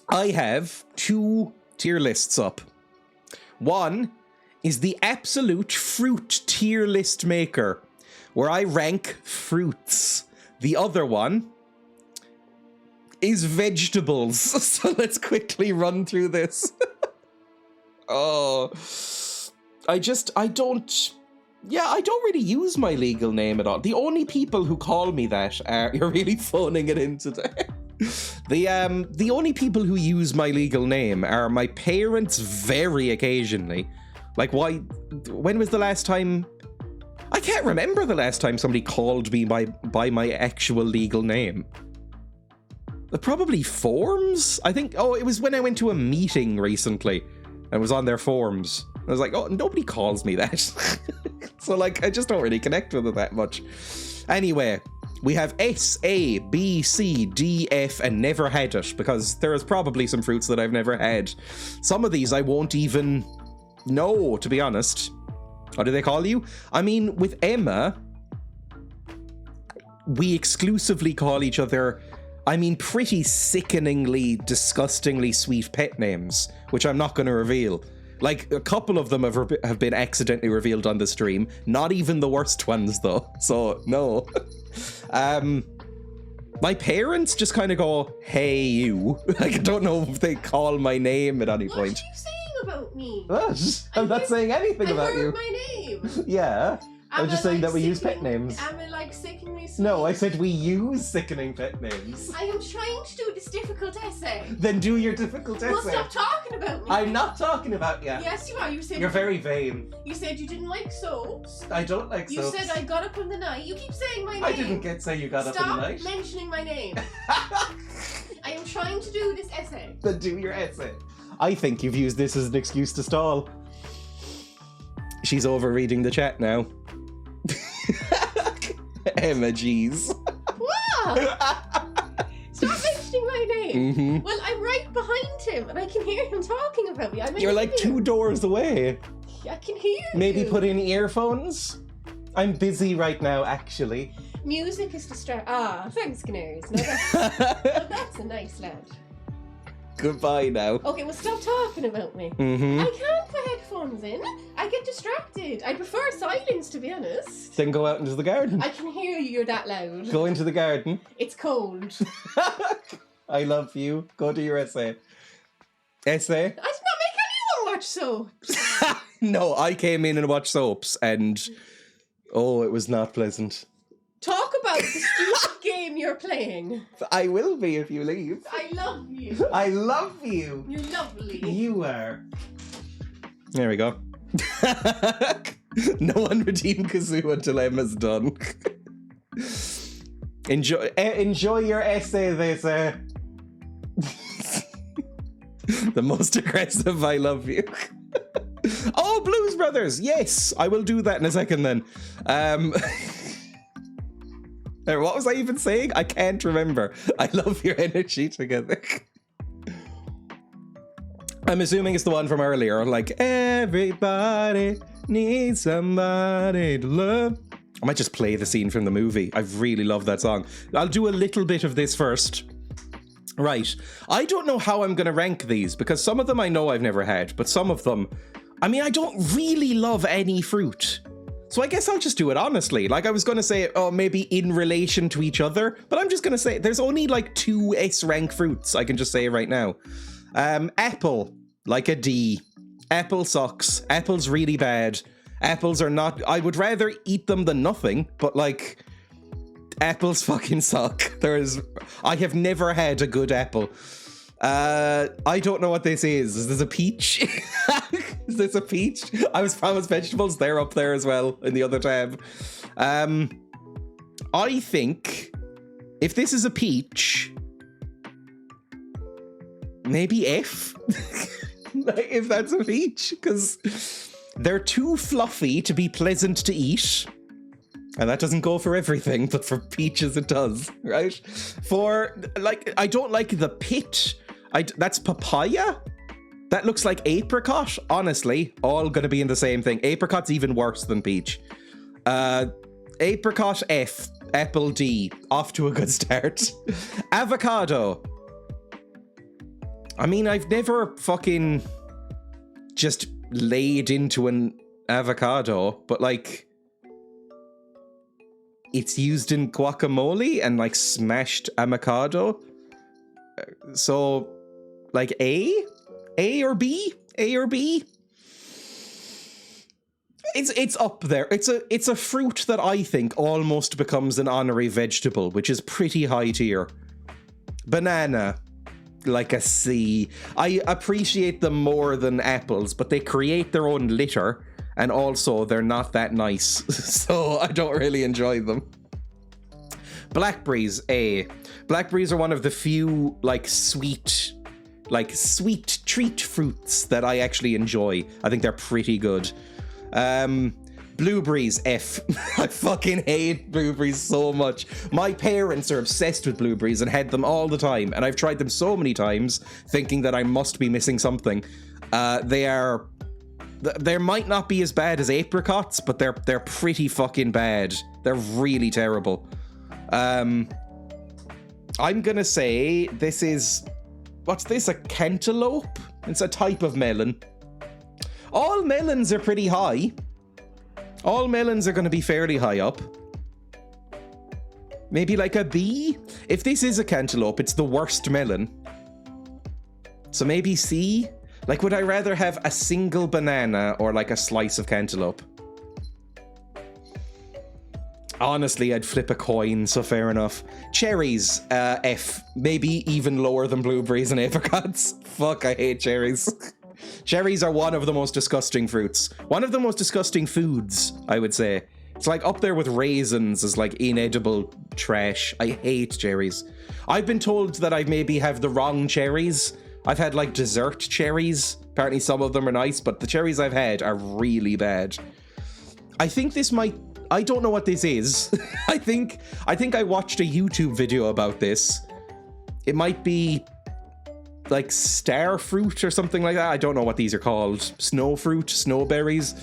I have 2 tier lists up. One is the absolute fruit tier list maker, where I rank fruits. The other one is vegetables. So let's quickly run through this. I don't really use my legal name at all. The only people who call me that are, you're really phoning it in today. The only people who use my legal name are my parents very occasionally. Like, when was the last time? I can't remember the last time somebody called me by my actual legal name. Probably forms? I think, it was when I went to a meeting recently and was on their forms. I was like, nobody calls me that. So, like, I just don't really connect with it that much. Anyway, we have S, A, B, C, D, F, and never had it, because there is probably some fruits that I've never had. Some of these I won't even know, to be honest. What do they call you? I mean, with Emma, we exclusively call each other, pretty sickeningly, disgustingly sweet pet names, which I'm not going to reveal. Like, a couple of them have been accidentally revealed on the stream. Not even the worst ones, though. So, no. My parents just kind of go, hey, you. Like, I don't know if they call my name at any point. What are you saying about me? What? I'm not saying anything about you. I heard my name. Yeah. I'm just saying that we use pet names. Am I like sickeningly sweet? No, I said we use sickening pet names. I am trying to do this difficult essay. Then do your difficult essay. Well, stop talking about me. I'm not talking about you. Yes, you are. You said you're very vain. You said you didn't like soaps. I don't like soaps. You said I got up in the night. You keep saying my name. I didn't say you got up in the night. Stop mentioning my name. I am trying to do this essay. Then do your essay. I think you've used this as an excuse to stall. She's over reading the chat now. Emma, jeez. What? Stop mentioning my name. Mm-hmm. Well, I'm right behind him, and I can hear him talking about me. You're like 2 doors away. I can hear Maybe you. put in earphones? I'm busy right now, actually. Music is thanks, Canaries. No, that's a nice lad. Goodbye now. Okay, well, stop talking about me. Mm-hmm. I can't put headphones in. I get distracted. I prefer silence, to be honest. Then go out into the garden. I can hear you. You're that loud. Go into the garden. It's cold. I love you. Go do your essay. Essay? I did not make anyone watch soaps. No, I came in and watched soaps, and it was not pleasant. Talk about the stupid game you're playing. I will be if you leave. I love you. I love you. You're lovely. You are. There we go. No one redeem Kazoo until Emma's done. Enjoy your essay, they say. The most aggressive I love you. Oh, Blues Brothers! Yes! I will do that in a second then. What was I even saying? I can't remember. I love your energy together. I'm assuming it's the one from earlier, like, everybody needs somebody to love. I might just play the scene from the movie. I really love that song. I'll do a little bit of this first. Right. I don't know how I'm going to rank these, because some of them I know I've never had, but some of them, I don't really love any fruit. So I guess I'll just do it honestly. Like, I was going to say, maybe in relation to each other, but I'm just going to say there's only like 2 S-rank fruits. I can just say right now. Apple, like a D. Apple sucks. Apple's really bad. Apples are not... I would rather eat them than nothing, but like... Apples fucking suck. I have never had a good apple. I don't know what this is. Is this a peach? Is this a peach? I was promised vegetables. They're up there as well in the other tab. I think if this is a peach, maybe F. Like, if that's a peach, because they're too fluffy to be pleasant to eat. And that doesn't go for everything, but for peaches it does, right? For, like, I don't like the pit. That's papaya? That looks like apricot. Honestly, all gonna be in the same thing. Apricot's even worse than peach. Apricot F, apple D. Off to a good start. Avocado. I mean, I've never fucking just laid into an avocado, but like it's used in guacamole and like smashed avocado. So like A or B? A or B? It's up there. It's a fruit that I think almost becomes an honorary vegetable, which is pretty high tier. Banana, like a C. I appreciate them more than apples, but they create their own litter, and also they're not that nice, so I don't really enjoy them. Blackberries, A. Blackberries are one of the few like sweet treat fruits that I actually enjoy. I think they're pretty good. Blueberries, F. I fucking hate blueberries so much. My parents are obsessed with blueberries and had them all the time, and I've tried them so many times thinking that I must be missing something. They might not be as bad as apricots, but they're pretty fucking bad. They're really terrible. I'm gonna say this is, what's this, a cantaloupe? It's a type of melon. All melons are pretty high. All melons are going to be fairly high up. Maybe like a B? If this is a cantaloupe, it's the worst melon. So maybe C? Like, would I rather have a single banana or like a slice of cantaloupe? Honestly, I'd flip a coin, so fair enough. Cherries, F. Maybe even lower than blueberries and apricots. Fuck, I hate cherries. Cherries are one of the most disgusting fruits. One of the most disgusting foods, I would say. It's like up there with raisins as like inedible trash. I hate cherries. I've been told that I maybe have the wrong cherries. I've had like dessert cherries. Apparently some of them are nice, but the cherries I've had are really bad. I think this might... I don't know what this is. I think I watched a YouTube video about this. It might be like star fruit or something like that. I don't know what these are called. Snow fruit, snowberries.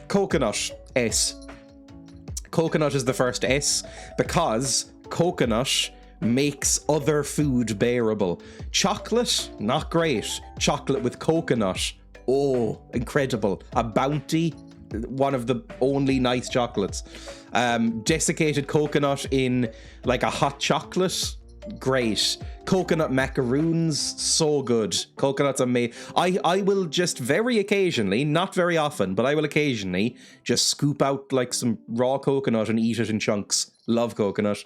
Coconut, S. Coconut is the first S because coconut makes other food bearable. Chocolate, not great. Chocolate with coconut, oh, incredible. A Bounty, one of the only nice chocolates. Desiccated coconut in like a hot chocolate, great. Coconut macaroons, so good. Coconut's amazing. I will just very occasionally, not very often, but I will occasionally just scoop out like some raw coconut and eat it in chunks. Love coconut.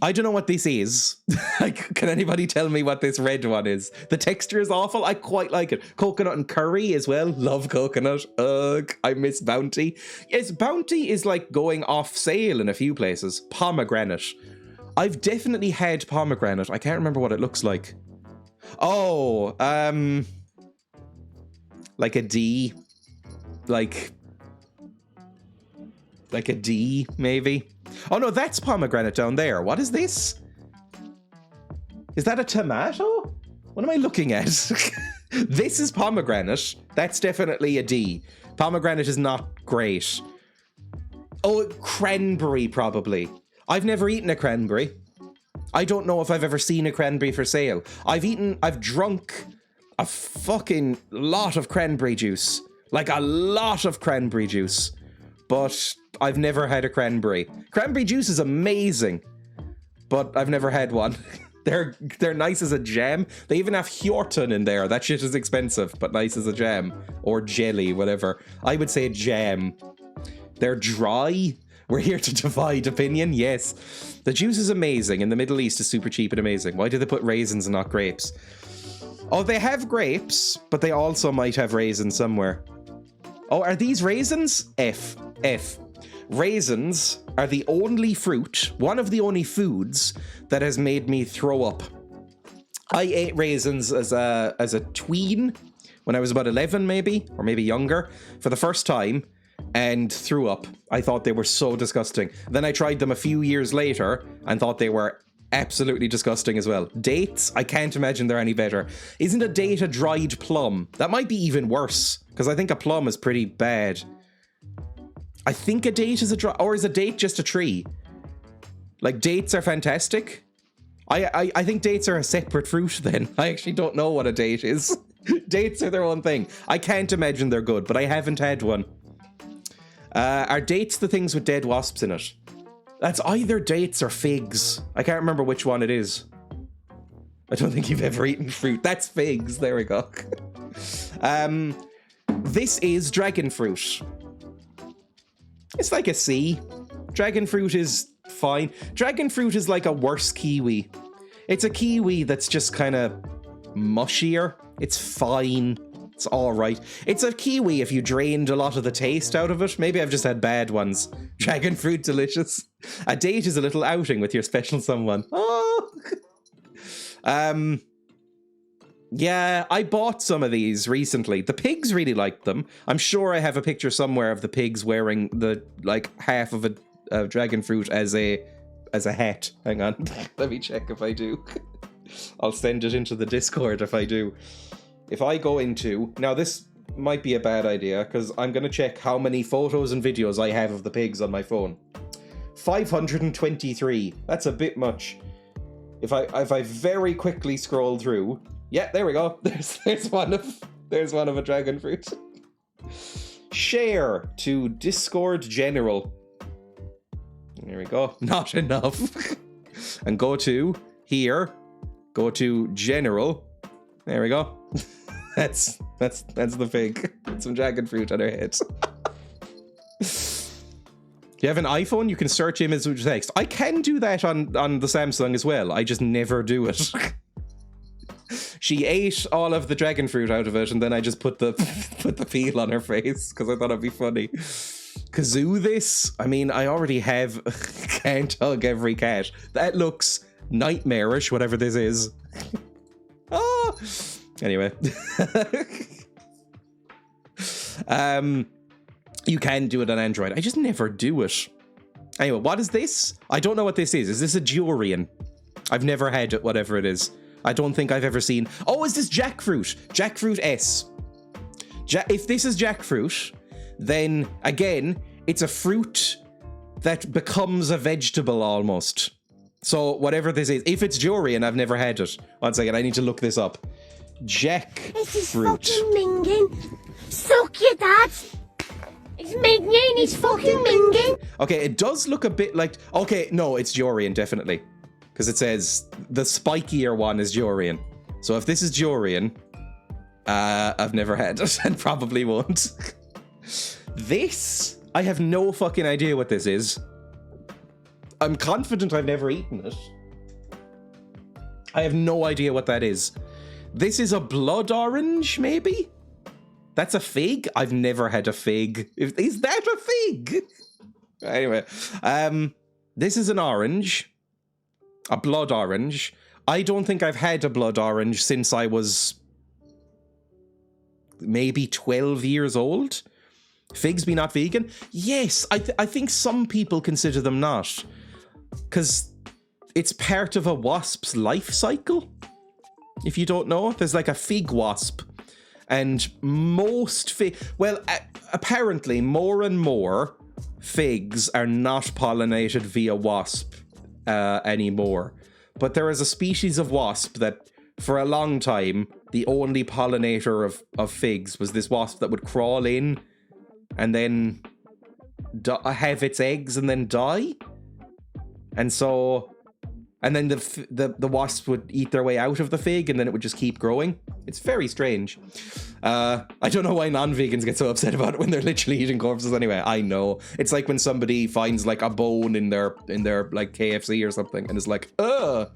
I don't know what this is. Like, can anybody tell me what this red one is? The texture is awful. I quite like it. Coconut and curry as well. Love coconut. Ugh, I miss Bounty. Yes, Bounty is like going off sale in a few places. Pomegranate. I've definitely had pomegranate. I can't remember what it looks like. Oh, like a D. Like a D, maybe. Oh no, that's pomegranate down there. What is this? Is that a tomato? What am I looking at? This is pomegranate. That's definitely a D. Pomegranate is not great. Oh, cranberry probably. I've never eaten a cranberry. I don't know if I've ever seen a cranberry for sale. I've drunk a fucking lot of cranberry juice. Like a lot of cranberry juice. But I've never had a cranberry. Cranberry juice is amazing, but I've never had one. They're nice as a jam. They even have Hjortun in there. That shit is expensive, but nice as a jam. Or jelly, whatever. I would say jam. They're dry. We're here to divide opinion, yes. The juice is amazing. In the Middle East is super cheap and amazing. Why do they put raisins and not grapes? Oh, they have grapes, but they also might have raisins somewhere. Oh, are these raisins? F. Raisins are the only fruit, one of the only foods that has made me throw up. I ate raisins as a tween when I was about 11 maybe, or maybe younger, for the first time, and threw up. I thought they were so disgusting. Then I tried them a few years later and thought they were absolutely disgusting as well. Dates, I can't imagine they're any better. Isn't a date a dried plum? That might be even worse, because I think a plum is pretty bad. I think a date is or is a date just a tree? Like, dates are fantastic. I think dates are a separate fruit then. I actually don't know what a date is. Dates are their own thing. I can't imagine they're good, but I haven't had one. Are dates the things with dead wasps in it? That's either dates or figs. I can't remember which one it is. I don't think you've ever eaten fruit. That's figs. There we go. This is dragon fruit. It's like a C. Dragon fruit is fine. Dragon fruit is like a worse kiwi. It's a kiwi that's just kind of mushier. It's fine. It's all right. It's a kiwi if you drained a lot of the taste out of it. Maybe I've just had bad ones. Dragon fruit, delicious. A date is a little outing with your special someone. Oh. Yeah, I bought some of these recently. The pigs really liked them. I'm sure I have a picture somewhere of the pigs wearing the like half of a dragon fruit as a hat. Hang on, let me check if I do. I'll send it into the Discord if I do. If I go into now, this might be a bad idea because I'm gonna check how many photos and videos I have of the pigs on my phone. 523. That's a bit much. If I very quickly scroll through, yeah, there we go. There's one of a dragon fruit. Share to Discord General. There we go. Not enough. And go to here. Go to General. There we go. That's the pig. Some dragon fruit on her head. You have an iPhone, you can search image with text. I can do that on the Samsung as well. I just never do it. She ate all of the dragon fruit out of it, and then I just put the peel on her face because I thought it'd be funny. Kazoo this? I mean, I already have Can't Hug Every Cat. That looks nightmarish, whatever this is. Oh! Anyway. You can do it on Android. I just never do it. Anyway, what is this? I don't know what this is. Is this a durian? I've never had it, whatever it is. I don't think I've ever seen... Oh, is this jackfruit? Jackfruit S. If this is jackfruit, then, again, it's a fruit that becomes a vegetable almost. So, whatever this is. If it's durian, I've never had it. One second, I need to look this up. Jackfruit. This is fucking minging. Suck your dad. It's minging. It's fucking minging. Okay, it does look a bit like... Okay, no, it's durian, definitely. Because it says the spikier one is durian. So if this is durian, I've never had it and probably won't. This, I have no fucking idea what this is. I'm confident I've never eaten it. I have no idea what that is. This is a blood orange, maybe? That's a fig? I've never had a fig. Is that a fig? Anyway, this is an orange. A blood orange. I don't think I've had a blood orange since I was maybe 12 years old. Figs be not vegan? Yes, I think some people consider them not. Because it's part of a wasp's life cycle. If you don't know, there's like a fig wasp. And most well, apparently more and more figs are not pollinated via wasp anymore. But there is a species of wasp that for a long time, the only pollinator of figs was this wasp that would crawl in and then have its eggs and then die. And so, and then the wasp would eat their way out of the fig and then it would just keep growing. It's very strange. I don't know why non-vegans get so upset about it when they're literally eating corpses anyway. I know. It's like when somebody finds like a bone in their like KFC or something and is like, ugh.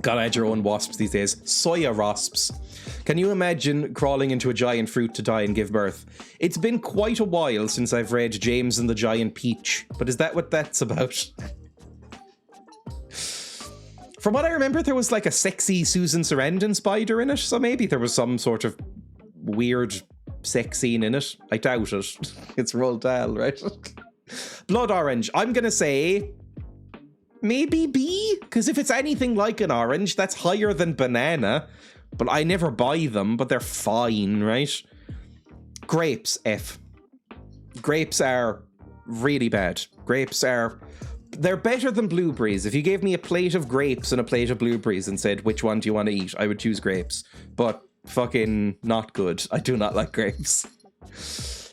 Gotta add your own wasps these days. Soya wasps. Can you imagine crawling into a giant fruit to die and give birth? It's been quite a while since I've read James and the Giant Peach, but is that what that's about? From what I remember, there was like a sexy Susan Sarandon spider in it, so maybe there was some sort of weird sex scene in it. I doubt it. It's Roald Dahl, right? Blood orange. I'm gonna say maybe B, because if it's anything like an orange, that's higher than banana. But I never buy them, but they're fine, right? Grapes, F. Grapes are really bad. Grapes are They're better than blueberries. If you gave me a plate of grapes and a plate of blueberries and said, which one do you want to eat? I would choose grapes. But fucking not good. I do not like grapes.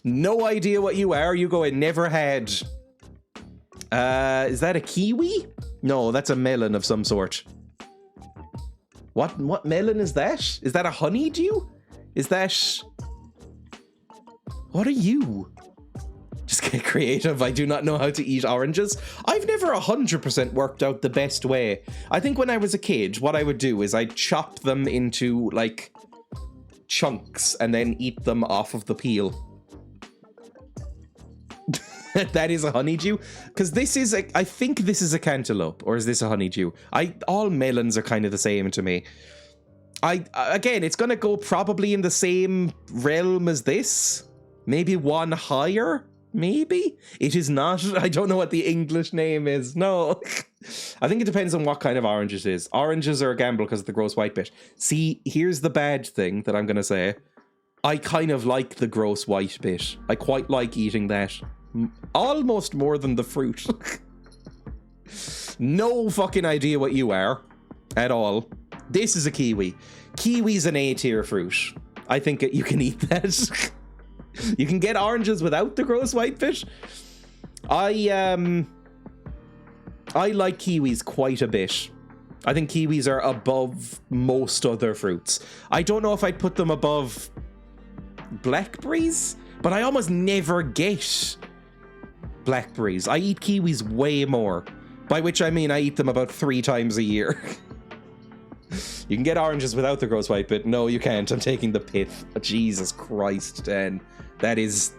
No idea what you are. You go in, never had. Is that a kiwi? No, that's a melon of some sort. What melon is that? Is that a honeydew? Is that... What are you? Just get creative. I do not know how to eat oranges. I've never 100% worked out the best way. I think when I was a kid, what I would do is I'd chop them into, like, chunks and then eat them off of the peel. That is a honeydew? Because this is I think this is a cantaloupe, or is this a honeydew? All melons are kind of the same to me. Again, it's going to go probably in the same realm as this. Maybe one higher? Maybe? It is not. I don't know what the English name is. No. I think it depends on what kind of orange it is. Oranges are a gamble because of the gross white bit. See, here's the bad thing that I'm going to say. I kind of like the gross white bit. I quite like eating that. Almost more than the fruit. No fucking idea what you are. At all. This is a kiwi. Kiwi's an A-tier fruit. I think you can eat that. You can get oranges without the gross white bit. I like kiwis quite a bit. I think kiwis are above most other fruits. I don't know if I'd put them above blackberries, but I almost never get blackberries. I eat kiwis way more, by which I mean I eat them about 3 times a year. You can get oranges without the gross white bit. No, you can't. I'm taking the pith. Jesus Christ, Dan. That is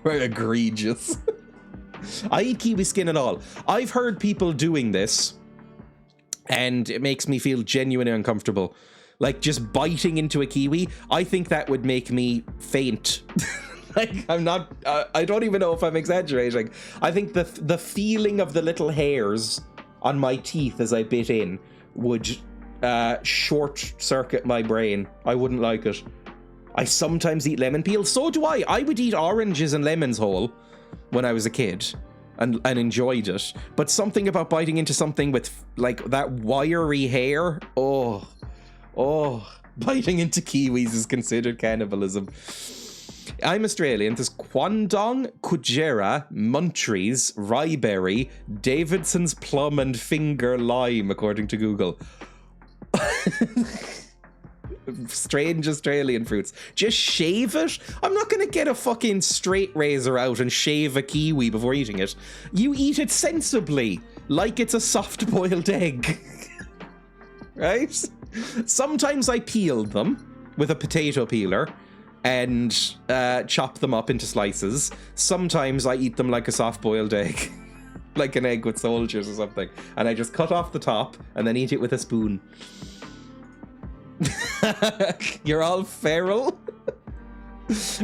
egregious. I eat kiwi skin and all. I've heard people doing this, and it makes me feel genuinely uncomfortable. Like, just biting into a kiwi, I think that would make me faint. Like, I'm not... I don't even know if I'm exaggerating. I think the feeling of the little hairs on my teeth as I bit in would short-circuit my brain. I wouldn't like it. I sometimes eat lemon peel. So do I. I would eat oranges and lemons whole when I was a kid and enjoyed it. But something about biting into something with, like, that wiry hair. Oh. Biting into kiwis is considered cannibalism. I'm Australian. There's Kwandong, Kujera, Muntries, Ryeberry, Davidson's Plum and Finger Lime, according to Google. Strange Australian fruits. Just shave it? I'm not going to get a fucking straight razor out and shave a kiwi before eating it. You eat it sensibly, like it's a soft-boiled egg. Right? Sometimes I peel them with a potato peeler and chop them up into slices. Sometimes I eat them like a soft-boiled egg. Like an egg with soldiers or something. And I just cut off the top and then eat it with a spoon. You're all feral.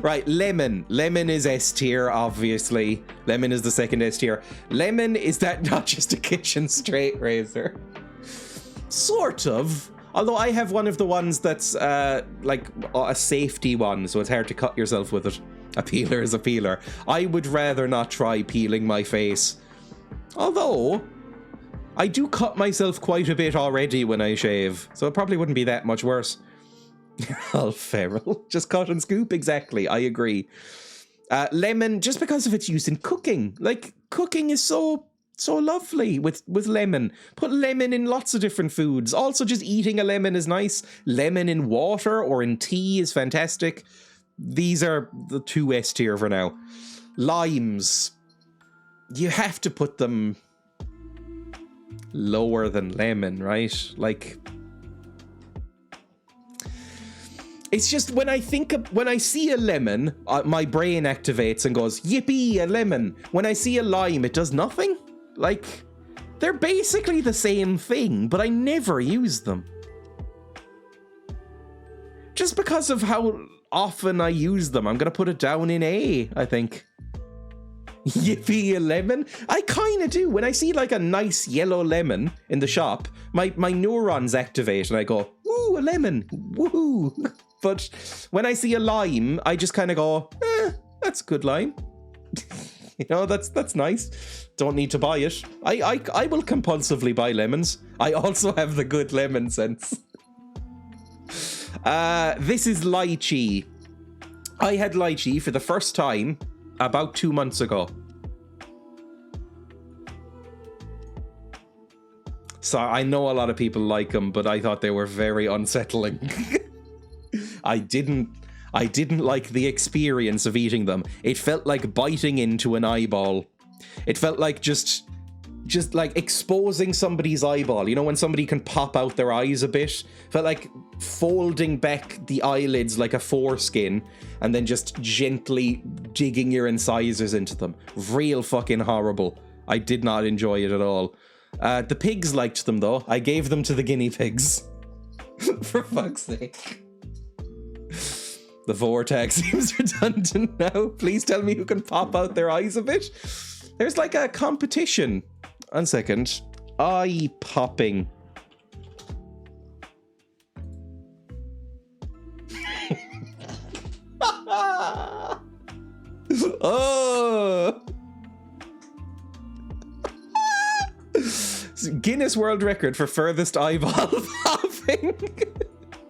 Right, lemon. Lemon is S tier, obviously. Lemon is the second S tier. Lemon, is that not just a kitchen straight razor? Sort of. Although I have one of the ones that's like a safety one, so it's hard to cut yourself with it. A peeler is a peeler. I would rather not try peeling my face. Although I do cut myself quite a bit already when I shave, so it probably wouldn't be that much worse. All feral. Just cut and scoop, exactly. I agree. Lemon, just because of its use in cooking. Like, cooking is so lovely with lemon. Put lemon in lots of different foods. Also, just eating a lemon is nice. Lemon in water or in tea is fantastic. These are the 2 S tier for now. Limes. You have to put them lower than lemon, right? Like, it's just when I see a lemon, my brain activates and goes, yippee, a lemon. When I see a lime, it does nothing. Like, they're basically the same thing, but I never use them. Just because of how often I use them, I'm gonna put it down in A, I think. Yippee, a lemon? I kind of do. When I see like a nice yellow lemon in the shop, my neurons activate and I go, ooh, a lemon, woohoo. But when I see a lime, I just kind of go, that's a good lime. You know, that's nice. Don't need to buy it. I will compulsively buy lemons. I also have the good lemon sense. This is lychee. I had lychee for the first time about 2 months ago. So I know a lot of people like them, but I thought they were very unsettling. I didn't like the experience of eating them. It felt like biting into an eyeball. It felt like just like exposing somebody's eyeball. You know, when somebody can pop out their eyes a bit? Felt like folding back the eyelids like a foreskin and then just gently digging your incisors into them. Real fucking horrible. I did not enjoy it at all. The pigs liked them though. I gave them to the guinea pigs. For fuck's sake. The vortex seems redundant now. Please tell me who can pop out their eyes a bit. There's like a competition. 1 second. Eye popping. Oh. Guinness World Record for furthest eyeball popping.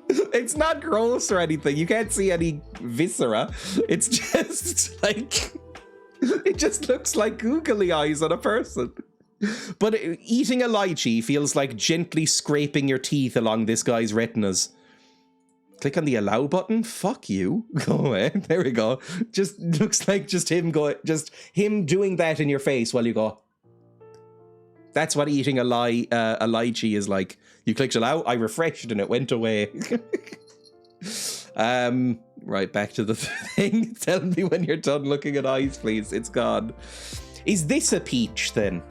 It's not gross or anything. You can't see any viscera. It's just like... It just looks like googly eyes on a person. But eating a lychee feels like gently scraping your teeth along this guy's retinas. Click on the allow button. Fuck you. Go away. There we go. Just looks like just him doing that in your face while you go. That's what eating a lychee is like. You clicked allow, I refreshed and it went away. Right, back to the thing. Tell me when you're done looking at eyes, please. It's gone. Is this a peach then?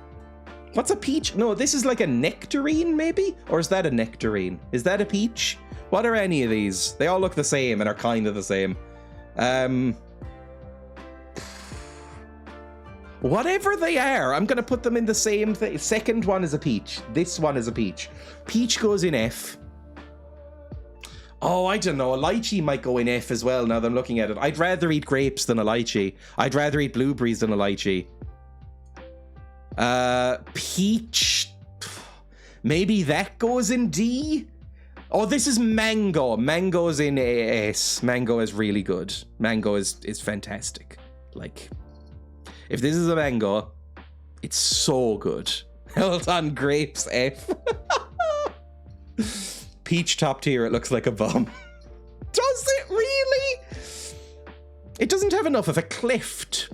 What's a peach? No, this is like a nectarine maybe? Or is that a nectarine? Is that a peach? What are any of these? They all look the same and are kind of the same. Whatever they are, I'm going to put them in the same thing. Second one is a peach. This one is a peach. Peach goes in F. Oh, I don't know. A lychee might go in F as well now that I'm looking at it. I'd rather eat grapes than a lychee. I'd rather eat blueberries than a lychee. Peach. Maybe that goes in D? Oh, this is mango. Mango's in S. Mango is really good. Mango is fantastic. Like... If this is a mango, it's so good. Hold on, grapes F. Peach top tier, it looks like a bomb. Does it really? It doesn't have enough of a cleft.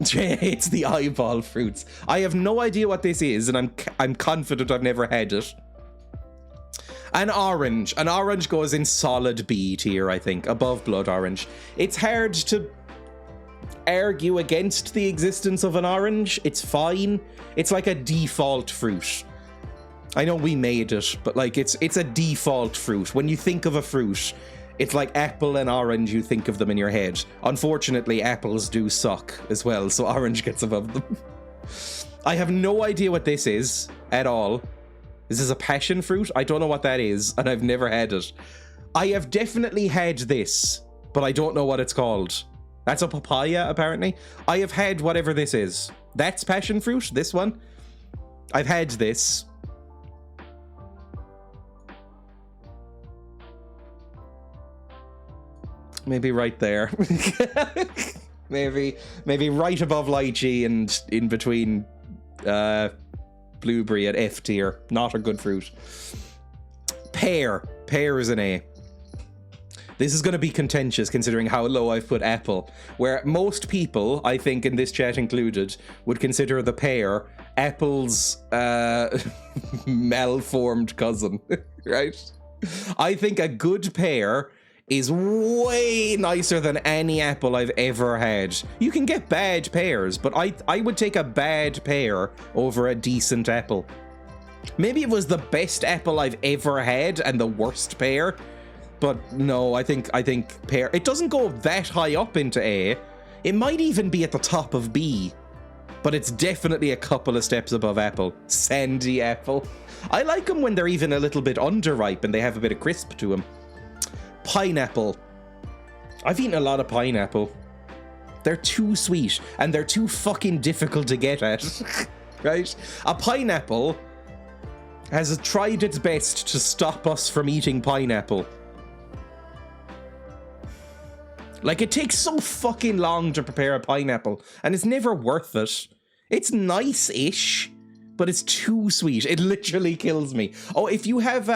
It's the eyeball fruits. I have no idea what this is, and I'm confident I've never had it. An orange. An orange goes in solid B tier, I think, above blood orange. It's hard to argue against the existence of an orange. It's fine. It's like a default fruit. I know we made it, but like it's a default fruit. When you think of a fruit, it's like apple and orange, you think of them in your head. Unfortunately, apples do suck as well, so orange gets above them. I have no idea what this is at all. Is this a passion fruit? I don't know what that is, and I've never had it. I have definitely had this, but I don't know what it's called. That's a papaya, apparently. I have had whatever this is. That's passion fruit, this one. I've had this. Maybe right there. maybe right above lychee and in between blueberry at F tier. Not a good fruit. Pear. Pear is an A. This is going to be contentious considering how low I've put apple, where most people, I think in this chat included, would consider the pear apple's malformed cousin, right? I think a good pear is way nicer than any apple I've ever had. You can get bad pears, but I would take a bad pear over a decent apple. Maybe it was the best apple I've ever had and the worst pear. But no, I think pear... It doesn't go that high up into A. It might even be at the top of B. But it's definitely a couple of steps above apple. Sandy apple. I like them when they're even a little bit underripe and they have a bit of crisp to them. Pineapple. I've eaten a lot of pineapple. They're too sweet, and they're too fucking difficult to get at, right? A pineapple has tried its best to stop us from eating pineapple. Like, it takes so fucking long to prepare a pineapple, and it's never worth it. It's nice-ish, but it's too sweet. It literally kills me. Oh, if you have,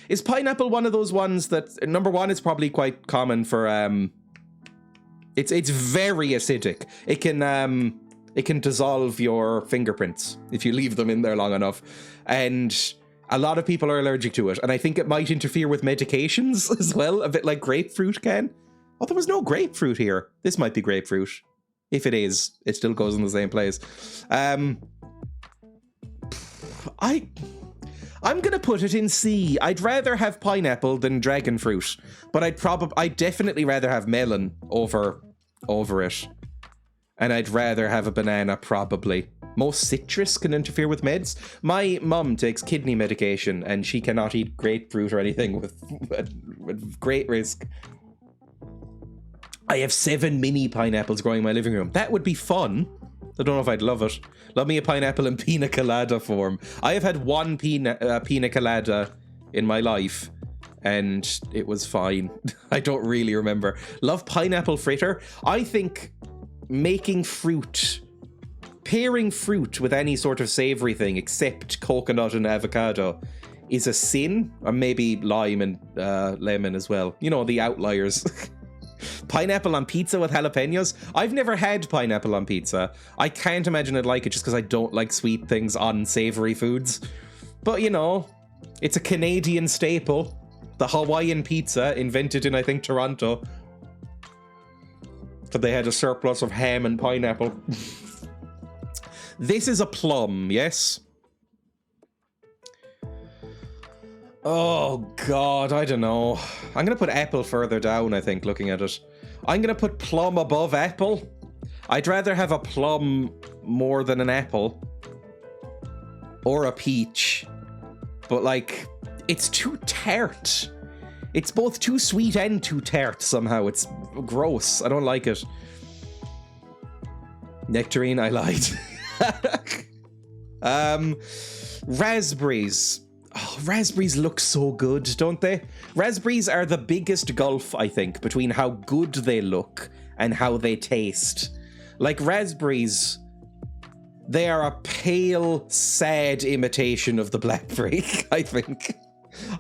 is pineapple one of those ones that, number one, it's probably quite common for, it's very acidic. It can dissolve your fingerprints if you leave them in there long enough. And a lot of people are allergic to it. And I think it might interfere with medications as well, a bit like grapefruit can. Oh, there was no grapefruit here. This might be grapefruit. If it is, it still goes in the same place. I'm gonna put it in C. I'd rather have pineapple than dragon fruit, but I'd definitely rather have melon over it. And I'd rather have a banana, probably. Most citrus can interfere with meds. My mum takes kidney medication, and she cannot eat grapefruit or anything with great risk. I have 7 mini pineapples growing in my living room. That would be fun. I don't know if I'd love it. Love me a pineapple in pina colada form. I have had one pina colada in my life, and it was fine. I don't really remember. Love pineapple fritter. I think making fruit, pairing fruit with any sort of savory thing except coconut and avocado is a sin. Or maybe lime and lemon as well. You know, the outliers. Pineapple on pizza with jalapenos? I've never had pineapple on pizza. I can't imagine I'd like it just because I don't like sweet things on savory foods. But, you know, it's a Canadian staple. The Hawaiian pizza, invented in, I think, Toronto. But they had a surplus of ham and pineapple. This is a plum, yes? Oh, God, I don't know. I'm going to put apple further down, I think, looking at it. I'm going to put plum above apple. I'd rather have a plum more than an apple. Or a peach. But, like, it's too tart. It's both too sweet and too tart somehow. It's gross. I don't like it. Nectarine, I lied. Raspberries. Oh, raspberries look so good, don't they? Raspberries are the biggest gulf, I think, between how good they look and how they taste. Like, raspberries, they are a pale, sad imitation of the blackberry, I think.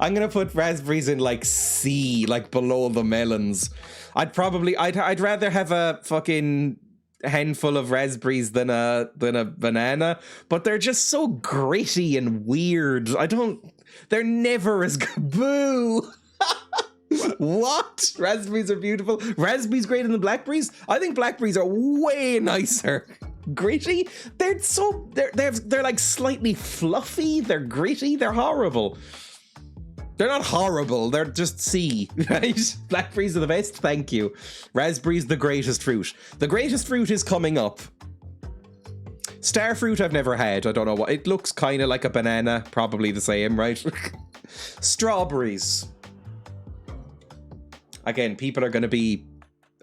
I'm gonna put raspberries in, like, C, like, below the melons. I'd rather have a fucking handful of raspberries than a banana, but they're just so gritty and weird. They're never as good. Boo! What? Raspberries are beautiful. Raspberries greater than blackberries? I think blackberries are way nicer. Gritty? They're like slightly fluffy. They're gritty. They're horrible. They're not horrible, they're just C, right? Blackberries are the best, thank you. Raspberries, the greatest fruit. The greatest fruit is coming up. Star fruit I've never had, I don't know what. It looks kind of like a banana, probably the same, right? Strawberries. Again, people are going to be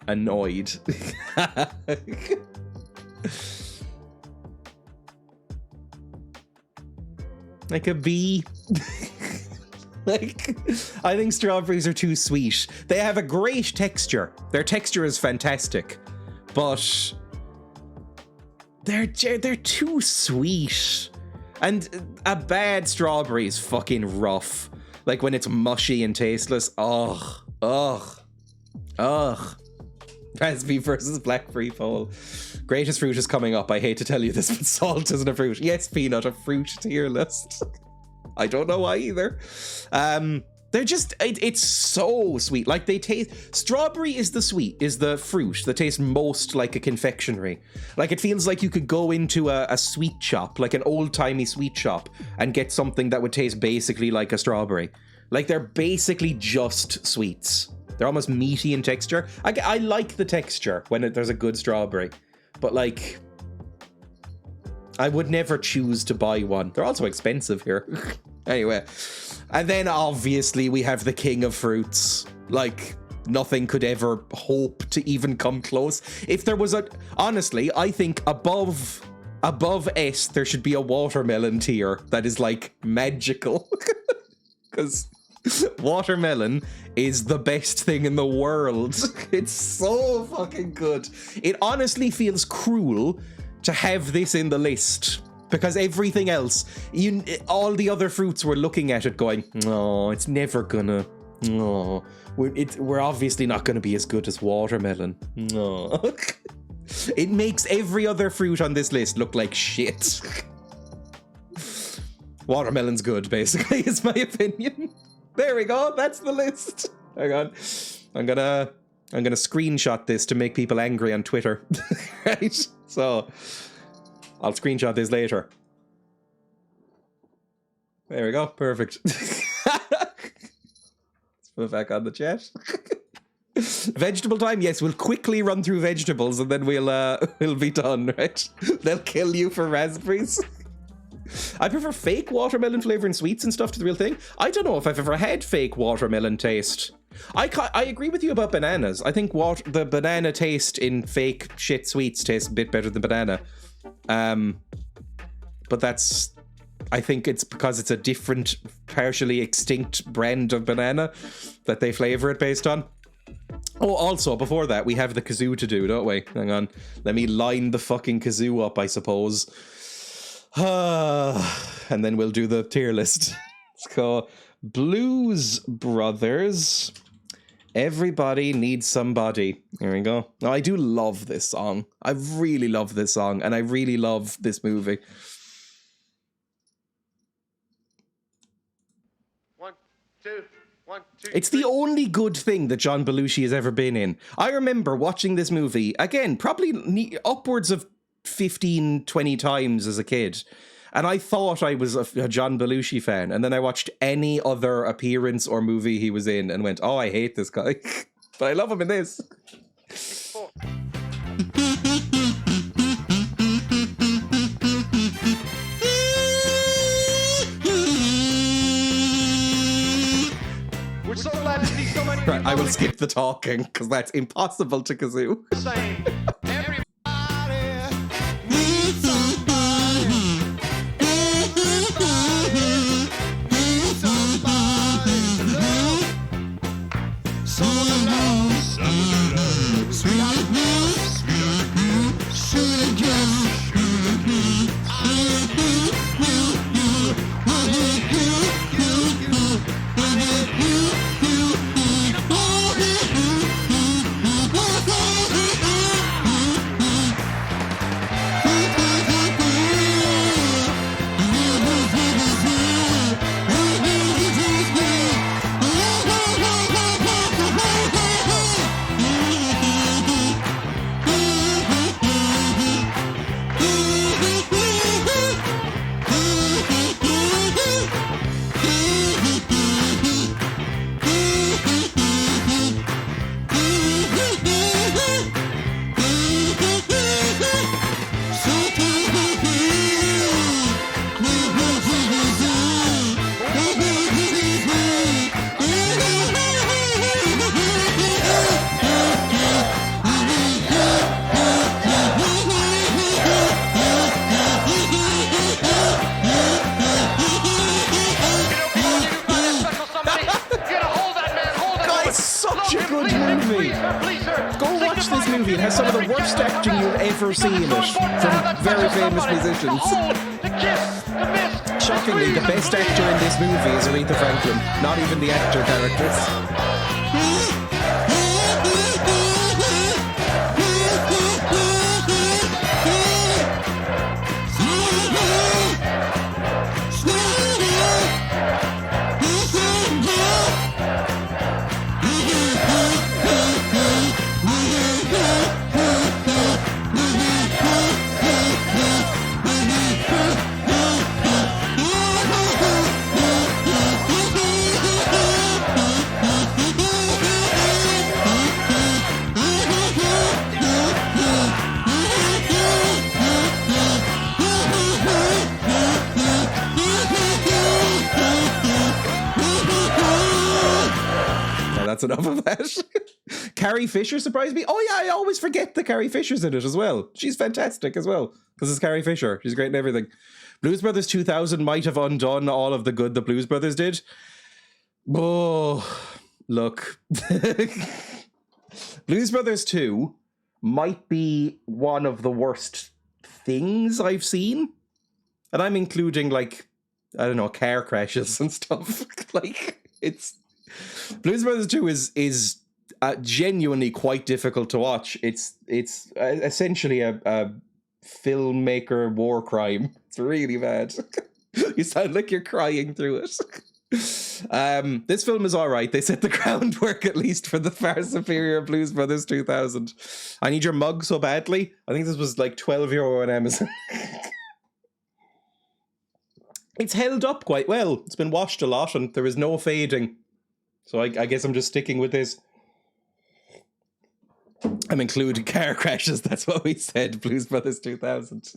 annoyed. Like a bee. Like, I think strawberries are too sweet. They have a great texture. Their texture is fantastic, but they're too sweet. And a bad strawberry is fucking rough. Like when it's mushy and tasteless. Ugh. Raspberry versus blackberry poll. Greatest fruit is coming up. I hate to tell you this, but salt isn't a fruit. Yes, peanut, a fruit tier list. I don't know why either. They're just, it's so sweet. Like they taste, strawberry is the fruit that tastes most like a confectionery. Like it feels like you could go into a sweet shop, like an old-timey sweet shop, and get something that would taste basically like a strawberry. Like they're basically just sweets. They're almost meaty in texture. I like the texture when there's a good strawberry, but like, I would never choose to buy one. They're also expensive here. Anyway, and then obviously we have the king of fruits. Like, nothing could ever hope to even come close. If there was honestly, I think above S, there should be a watermelon tier that is like magical. Because watermelon is the best thing in the world. It's so fucking good. It honestly feels cruel to have this in the list. Because everything else, all the other fruits were looking at it going, no, it's never gonna, no, we're obviously not gonna be as good as watermelon. No. It makes every other fruit on this list look like shit. Watermelon's good, basically, is my opinion. There we go, that's the list. Hang on. I'm gonna screenshot this to make people angry on Twitter. Right? So I'll screenshot this later. There we go. Perfect. Let's put it back on the chat. Vegetable time? Yes, we'll quickly run through vegetables and then we'll be done, right? They'll kill you for raspberries. I prefer fake watermelon flavor in sweets and stuff to the real thing. I don't know if I've ever had fake watermelon taste. I agree with you about bananas. I think the banana taste in fake shit sweets tastes a bit better than banana. But I think it's because it's a different, partially extinct brand of banana that they flavor it based on. Oh, also, before that, we have the kazoo to do, don't we? Hang on. Let me line the fucking kazoo up, I suppose. And then we'll do the tier list. Let's go. Blues Brothers. Everybody Needs Somebody. Here we go. Now, I do love this song. I really love this song, and I really love this movie. 1, 2, 1, 2. It's the only good thing that John Belushi has ever been in. I remember watching this movie, again, probably upwards of 15, 20 times as a kid. And I thought I was a John Belushi fan. And then I watched any other appearance or movie he was in and went, oh, I hate this guy. But I love him in this. 4. We're so glad to see so many Right, I will skip the talking, because that's impossible to kazoo. saying everybody It has some of the worst acting you'll ever see in it from very famous musicians. Shockingly, the best actor in this movie is Aretha Franklin, not even the actor characters. that's enough of that. Carrie Fisher surprised me. Oh yeah, I always forget that Carrie Fisher's in it as well. She's fantastic as well, because it's Carrie Fisher. She's great in everything. Blues Brothers 2000 might have undone all of the good the Blues Brothers did. Oh, look. Blues Brothers 2 might be one of the worst things I've seen. And I'm including, like, I don't know, car crashes and stuff. Like, it's... Blues Brothers 2 is genuinely quite difficult to watch. It's essentially a filmmaker war crime. It's really bad. You sound like you're crying through it. This film is all right. They set the groundwork at least for the far superior Blues Brothers 2000. I need your mug so badly. I think this was like €12 on Amazon. It's held up quite well. It's been washed a lot and there is no fading. So I guess I'm just sticking with this. I'm including car crashes. That's what we said. Blues Brothers 2000.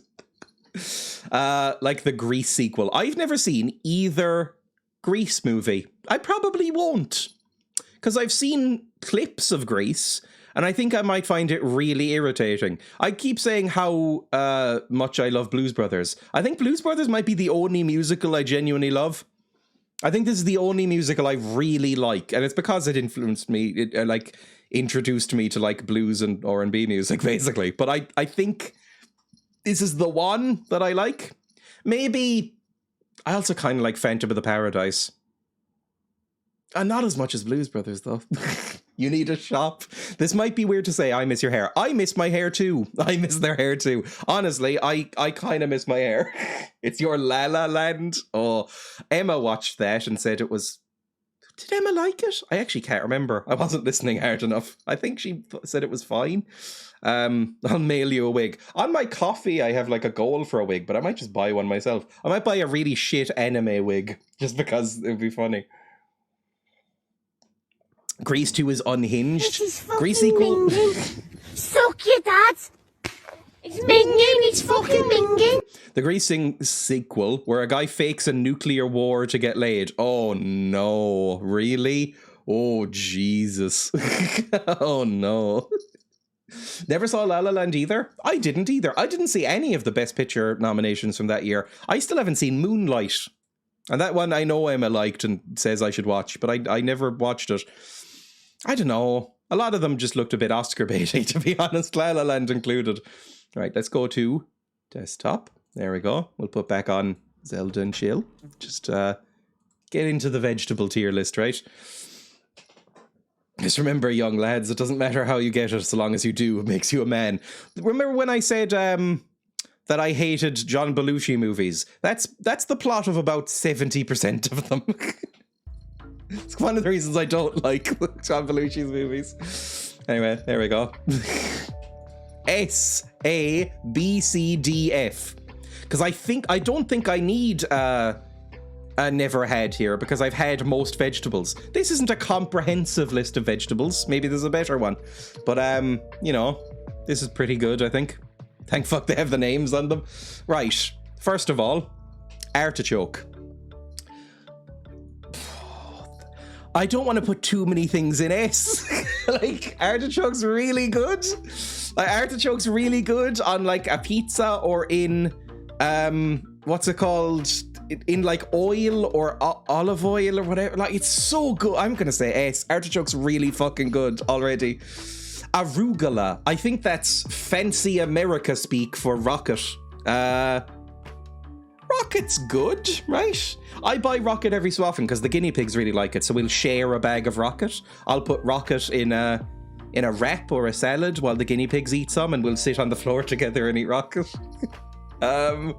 Like the Grease sequel. I've never seen either Grease movie. I probably won't. Because I've seen clips of Grease. And I think I might find it really irritating. I keep saying how much I love Blues Brothers. I think Blues Brothers might be the only musical I genuinely love. I think this is the only musical I really like. And it's because it influenced me, it introduced me to like blues and R&B music, basically. But I think this is the one that I like. Maybe I also kind of like Phantom of the Paradise. And not as much as Blues Brothers, though. You need a shop. This might be weird to say, I miss your hair. I miss my hair too. I miss their hair too. Honestly, I kind of miss my hair. It's your La La Land. Oh, Emma watched that and said it was... Did Emma like it? I actually can't remember. I wasn't listening hard enough. I think she said it was fine. I'll mail you a wig. On my coffee, I have like a goal for a wig, but I might just buy one myself. I might buy a really shit anime wig just because it would be funny. Grease 2 is unhinged. Grease sequel. Suck your dad. It's minging. It's fucking minging. The Grease sequel, where a guy fakes a nuclear war to get laid. Oh no, really? Oh Jesus. Oh no. Never saw La La Land either. I didn't either. I didn't see any of the Best Picture nominations from that year. I still haven't seen Moonlight. And that one I know Emma liked and says I should watch, but I never watched it. I don't know. A lot of them just looked a bit Oscar baity, to be honest, La La Land included. Right, let's go to desktop. There we go. We'll put back on Zelda and chill. Just get into the vegetable tier list, right? Just remember, young lads, it doesn't matter how you get it, so long as you do, it makes you a man. Remember when I said that I hated John Belushi movies? That's the plot of about 70% of them. It's one of the reasons I don't like John Belushi's movies. Anyway, there we go. S, A, B, C, D, F. Because I don't think I need a never had here, because I've had most vegetables. This isn't a comprehensive list of vegetables. Maybe there's a better one. But, you know, this is pretty good, I think. Thank fuck they have the names on them. Right. First of all, artichoke. I don't want to put too many things in S. Like, artichoke's really good. Like, artichoke's really good on, like, a pizza or in, what's it called? In, like, oil or olive oil or whatever. Like, it's so good. I'm going to say S. Artichoke's really fucking good already. Arugula. I think that's fancy America speak for rocket. Rocket's good, right? I buy rocket every so often because the guinea pigs really like it, so we'll share a bag of rocket. I'll put rocket in a wrap or a salad while the guinea pigs eat some, and we'll sit on the floor together and eat rocket. I'm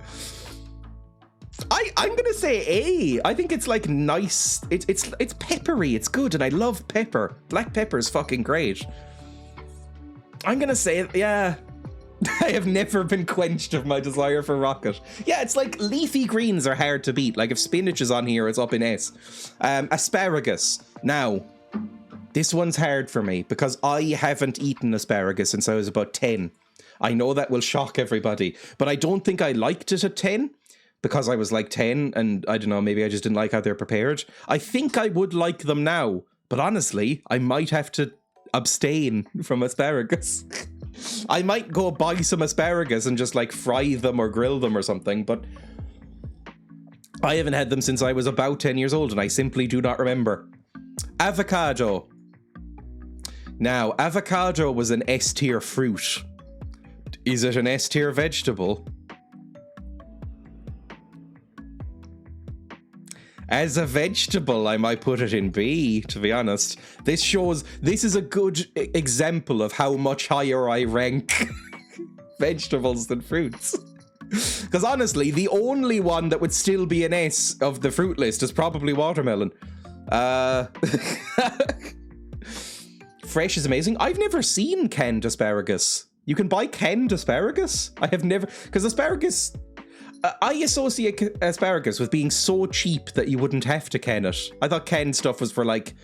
gonna say A. I think it's like nice. It's peppery. It's good, and I love pepper. Black pepper is fucking great. I'm gonna say, yeah. I have never been quenched of my desire for rocket. Yeah, it's like leafy greens are hard to beat. Like if spinach is on here, it's up in S. Asparagus. Now, this one's hard for me because I haven't eaten asparagus since I was about 10. I know that will shock everybody, but I don't think I liked it at 10 because I was like 10 and I don't know, maybe I just didn't like how they're prepared. I think I would like them now, But honestly, I might have to abstain from asparagus. I might go buy some asparagus and just like fry them or grill them or something, but I haven't had them since I was about 10 years old and I simply do not remember. Avocado. Now, avocado was an S-tier fruit. Is it an S-tier vegetable? As a vegetable, I might put it in B, to be honest. This is a good example of how much higher I rank vegetables than fruits. Because honestly, the only one that would still be an S of the fruit list is probably watermelon. Fresh is amazing. I've never seen canned asparagus. You can buy canned asparagus? I have never... Because asparagus... I associate asparagus with being so cheap that you wouldn't have to can it. I thought canned stuff was for, like,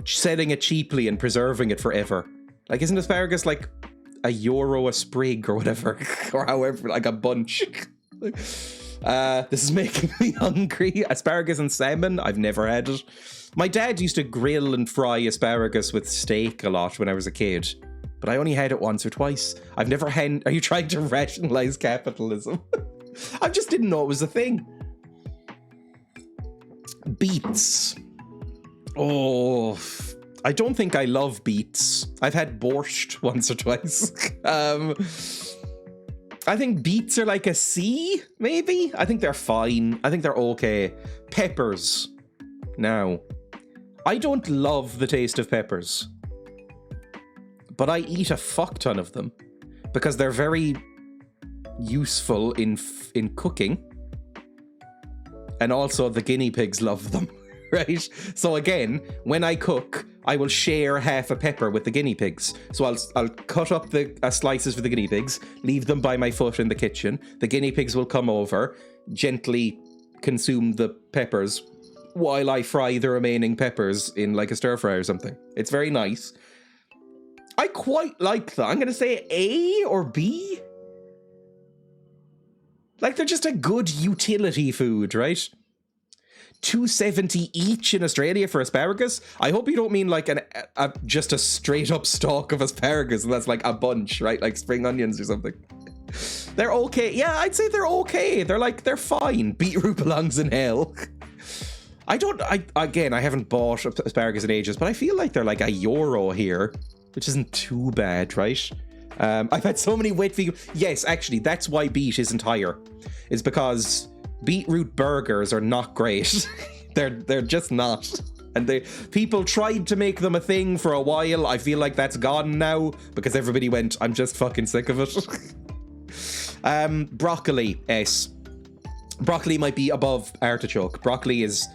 selling it cheaply and preserving it forever. Like, isn't asparagus, like, €1 a sprig or whatever? Or however, like, a bunch. This is making me hungry. Asparagus and salmon, I've never had it. My dad used to grill and fry asparagus with steak a lot when I was a kid. But I only had it once or twice. I've never had... Are you trying to rationalize capitalism? I just didn't know it was a thing. Beets. Oh, I don't think I love beets. I've had borscht once or twice. I think beets are like a C, maybe? I think they're fine. I think they're okay. Peppers. Now, I don't love the taste of peppers, but I eat a fuck ton of them because they're very useful in cooking, and also the guinea pigs love them, right? So again, when I cook, I will share half a pepper with the guinea pigs. So I'll cut up the slices for the guinea pigs, leave them by my foot in the kitchen. The guinea pigs will come over, gently consume the peppers while I fry the remaining peppers in like a stir fry or something. It's very nice. I quite like that. I'm going to say A or B. Like, they're just a good utility food, right? $2.70 each in Australia for asparagus. I hope you don't mean like just a straight up stalk of asparagus and that's like a bunch, right? Like spring onions or something. They're okay. Yeah, I'd say they're okay. They're fine. Beetroot belongs in hell. I haven't bought asparagus in ages, but I feel like they're like €1 here, which isn't too bad, right? I've had so many wet vegan... Yes, actually, that's why beet isn't higher. It's because beetroot burgers are not great. They're just not. And people tried to make them a thing for a while. I feel like that's gone now because everybody went, I'm just fucking sick of it. Broccoli, S. Broccoli might be above artichoke. Broccoli's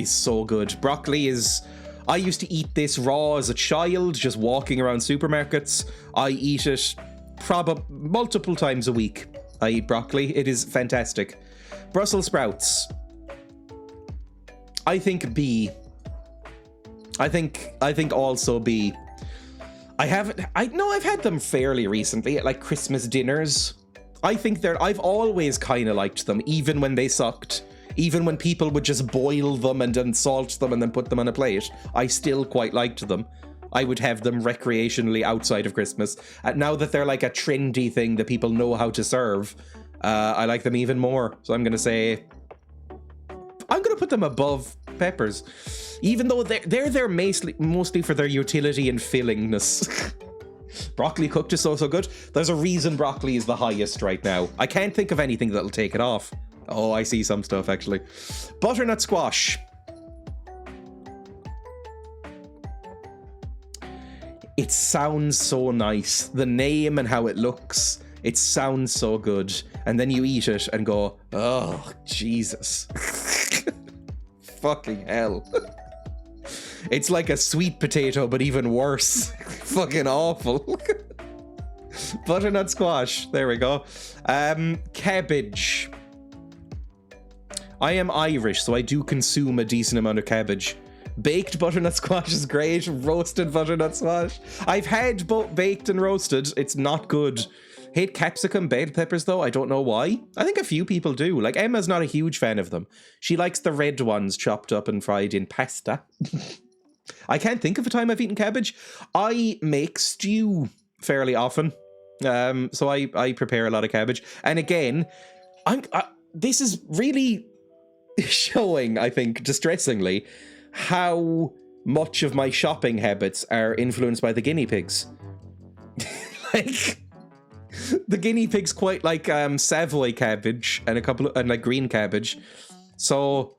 so good. Broccoli is... I used to eat this raw as a child, just walking around supermarkets. I eat it multiple times a week. I eat broccoli. It is fantastic. Brussels sprouts. I think B. I think also B. I've had them fairly recently at like Christmas dinners. I've always kind of liked them, even when they sucked. Even when people would just boil them and then salt them and then put them on a plate, I still quite liked them. I would have them recreationally outside of Christmas. Now that they're like a trendy thing that people know how to serve, I like them even more. So I'm going to put them above peppers. Even though they're there mostly for their utility and fillingness. Broccoli cooked is so good. There's a reason broccoli is the highest right now. I can't think of anything that'll take it off. Oh, I see some stuff, actually. Butternut squash. It sounds so nice. The name and how it looks. It sounds so good. And then you eat it and go, oh, Jesus. Fucking hell. It's like a sweet potato, but even worse. Fucking awful. Butternut squash. There we go. Cabbage. I am Irish, so I do consume a decent amount of cabbage. Baked butternut squash is great. Roasted butternut squash. I've had both baked and roasted. It's not good. Hate capsicum bell peppers though. I don't know why. I think a few people do. Like Emma's not a huge fan of them. She likes the red ones chopped up and fried in pasta. I can't think of a time I've eaten cabbage. I make stew fairly often. So I prepare a lot of cabbage. And again, this is really showing, I think, distressingly, how much of my shopping habits are influenced by the guinea pigs. Like, the guinea pigs quite like Savoy cabbage and and like green cabbage. So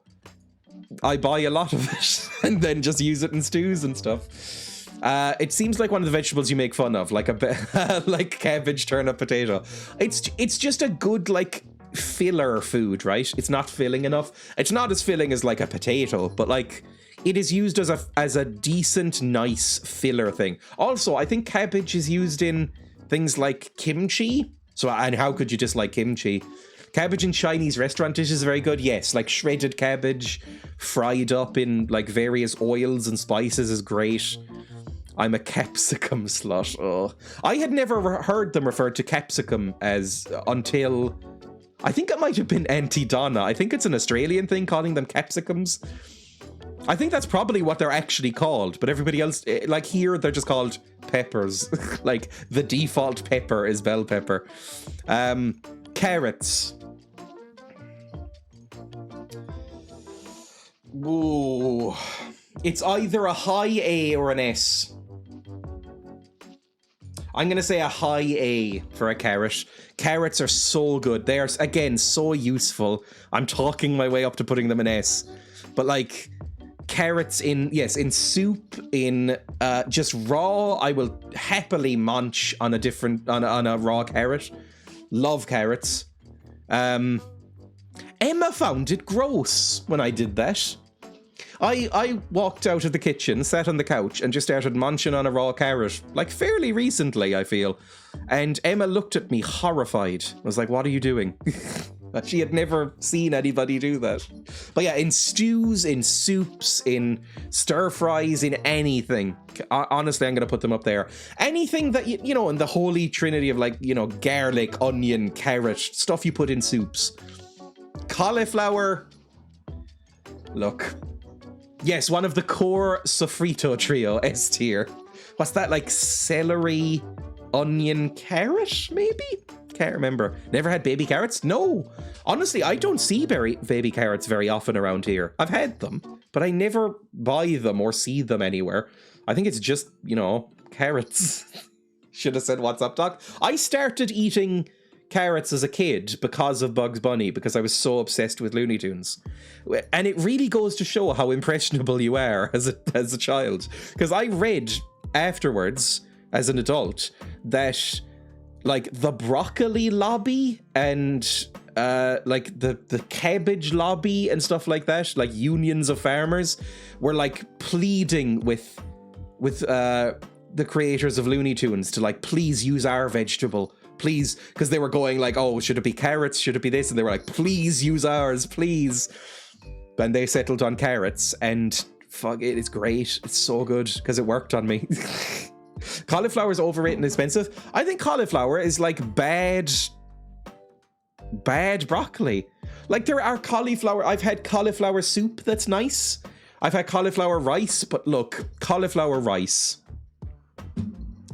I buy a lot of it and then just use it in stews and stuff. It seems like one of the vegetables you make fun of, like like cabbage, turnip, potato. It's just a good like filler food, right? It's not filling enough. It's not as filling as like a potato, but like it is used as a decent, nice filler thing. Also, I think cabbage is used in things like kimchi. So, and how could you dislike kimchi? Cabbage in Chinese restaurant dishes is very good. Yes, like shredded cabbage, fried up in like various oils and spices is great. I'm a capsicum slut. Oh. I had never heard them referred to capsicum as until I think it might have been Auntie Donna. I think it's an Australian thing calling them capsicums. I think that's probably what they're actually called, but everybody else, like here, they're just called peppers. Like the default pepper is bell pepper. Carrots. Ooh. It's either a high A or an S. I'm going to say a high A for a carrot. Carrots are so good. They are, again, so useful. I'm talking my way up to putting them in S. But like, carrots in soup, in just raw, I will happily munch on a raw carrot. Love carrots. Emma found it gross when I did that. I walked out of the kitchen, sat on the couch, and just started munching on a raw carrot, like fairly recently, I feel. And Emma looked at me horrified. I was like, what are you doing? She had never seen anybody do that. But yeah, in stews, in soups, in stir fries, in anything. Honestly, I'm going to put them up there. Anything that, you know, in the holy trinity of like, you know, garlic, onion, carrot, stuff you put in soups. Cauliflower. Look. Yes, one of the core sofrito trio, S tier. What's that, like celery, onion, carrot, maybe? Can't remember. Never had baby carrots? No. Honestly, I don't see baby carrots very often around here. I've had them, but I never buy them or see them anywhere. I think it's just, you know, carrots. Should have said, what's up, Doc? I started eating carrots as a kid because of Bugs Bunny, because I was so obsessed with Looney Tunes. And it really goes to show how impressionable you are as a child. Because I read afterwards, as an adult, that like the broccoli lobby and like the cabbage lobby and stuff like that, like unions of farmers, were like pleading with the creators of Looney Tunes to like, please use our vegetable. Please, because they were going like, oh, should it be carrots? Should it be this? And they were like, please use ours, please. And they settled on carrots, and fuck it, it's great. It's so good because it worked on me. Cauliflower is overrated and expensive. I think cauliflower is like bad broccoli. Like there are cauliflower. I've had cauliflower soup that's nice. I've had cauliflower rice, but look, cauliflower rice,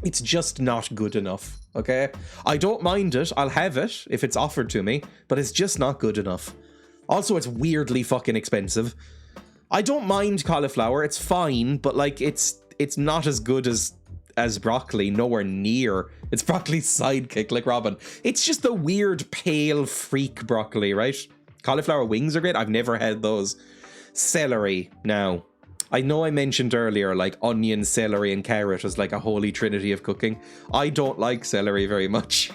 it's just not good enough. Okay, I don't mind it. I'll have it if it's offered to me, but it's just not good enough. Also, it's weirdly fucking expensive. I don't mind cauliflower. It's fine, but like it's not as good as broccoli. Nowhere near. It's broccoli's sidekick, like Robin. It's just the weird pale freak broccoli, right? Cauliflower wings are great. I've never had those. Celery now. I know I mentioned earlier, like onion, celery, and carrot is like a holy trinity of cooking. I don't like celery very much.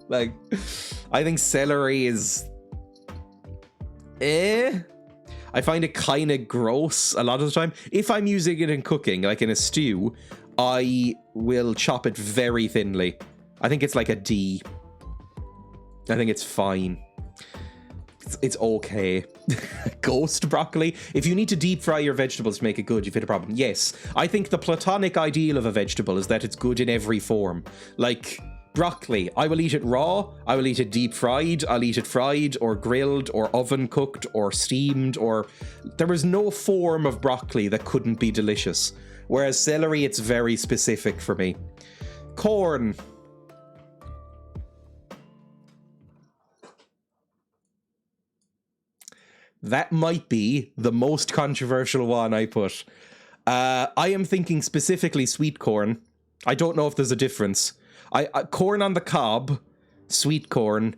Like, I think celery is... I find it kind of gross a lot of the time. If I'm using it in cooking, like in a stew, I will chop it very thinly. I think it's like a D. I think it's fine. It's okay. Ghost broccoli. If you need to deep fry your vegetables to make it good, you've hit a problem. Yes, I think the platonic ideal of a vegetable is that it's good in every form. Like Broccoli, I will eat it raw, I will eat it deep fried, I'll eat it fried or grilled or oven cooked or steamed, or there is no form of broccoli that couldn't be delicious. Whereas celery, it's very specific for me. Corn. That might be the most controversial one I put. I am thinking specifically sweet corn. I don't know if there's a difference. Corn on the cob, sweet corn,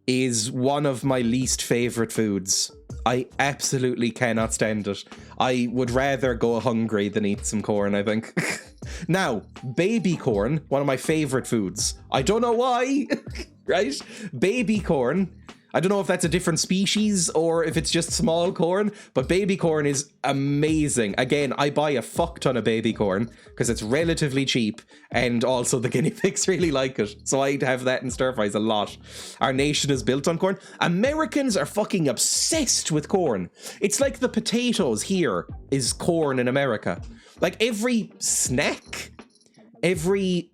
is one of my least favorite foods. I absolutely cannot stand it. I would rather go hungry than eat some corn, I think. Now, baby corn, one of my favorite foods. I don't know why, right? Baby corn. I don't know if that's a different species or if it's just small corn, but baby corn is amazing. Again, I buy a fuck ton of baby corn because it's relatively cheap, and also the guinea pigs really like it. So I'd have that in stir fries a lot. Our nation is built on corn. Americans are fucking obsessed with corn. It's like the potatoes here is corn in America. Like every snack, every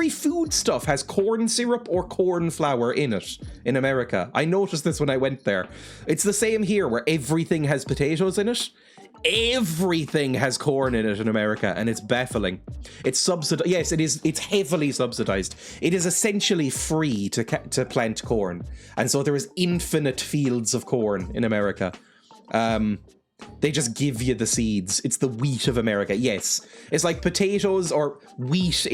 food stuff has corn syrup or corn flour in it in America. I noticed this when I went there. It's the same here where everything has potatoes in it. Everything has corn in it in America, and it's baffling. It's subsidized. Yes, it is. It's heavily subsidized. It is essentially free to plant corn, and so there is infinite fields of corn in America. They just give you the seeds. It's the wheat of America. Yes. It's like potatoes or wheat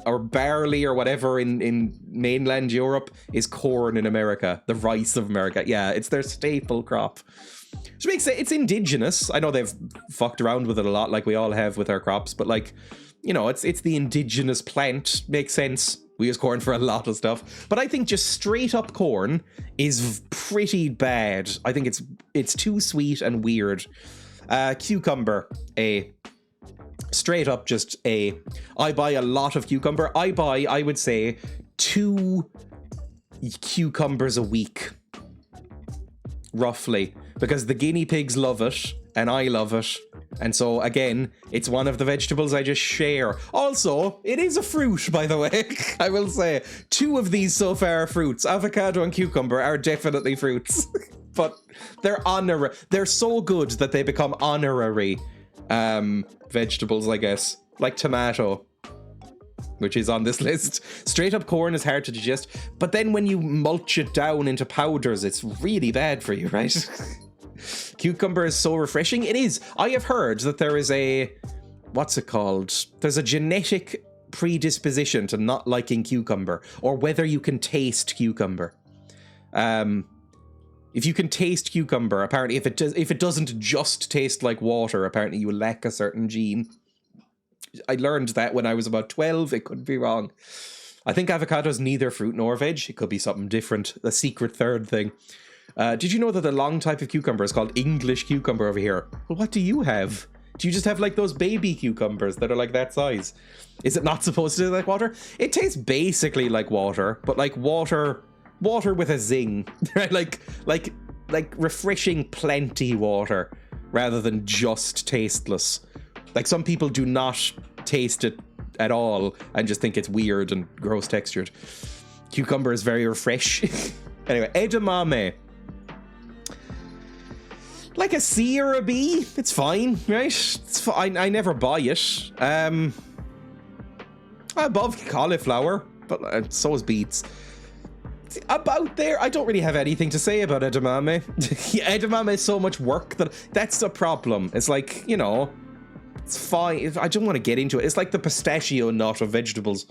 or barley or whatever in mainland Europe is corn in America. The rice of America. Yeah, it's their staple crop. Which makes it, it's indigenous. I know they've fucked around with it a lot like we all have with our crops, but like, you know, it's the indigenous plant. Makes sense. We use corn for a lot of stuff. But I think just straight up corn is pretty bad. I think it's too sweet and weird. Cucumber, A. Straight up just A. I buy a lot of cucumber. I would say 2 cucumbers a week. Roughly. Because the guinea pigs love it, and I love it. And so, again, it's one of the vegetables I just share. Also, it is a fruit, by the way. I will say, 2 of these so far are fruits. Avocado and cucumber are definitely fruits. But they're so good that they become honorary vegetables, I guess. Like tomato, which is on this list. Straight up corn is hard to digest. But then when you mulch it down into powders, it's really bad for you, right? Cucumber is so refreshing. It is. I have heard that there is what's it called? There's a genetic predisposition to not liking cucumber, or whether you can taste cucumber. If you can taste cucumber, apparently if it doesn't just taste like water, apparently you lack a certain gene. I learned that when I was about 12. It could be wrong. I think avocado is neither fruit nor veg. It could be something different. A secret third thing. Did you know that the long type of cucumber is called English cucumber over here? Well, what do you have? Do you just have like those baby cucumbers that are like that size? Is it not supposed to taste like water? It tastes basically like water, but like water with a zing. like refreshing plenty water rather than just tasteless. Like some people do not taste it at all and just think it's weird and gross textured. Cucumber is very refreshing. Anyway, edamame. Like a C or a B, it's fine, right? It's fine. I never buy it. Above cauliflower, but so is beets. About there, I don't really have anything to say about edamame. Edamame is so much work that's a problem. It's like, you know, it's fine. I don't want to get into it. It's like the pistachio nut of vegetables.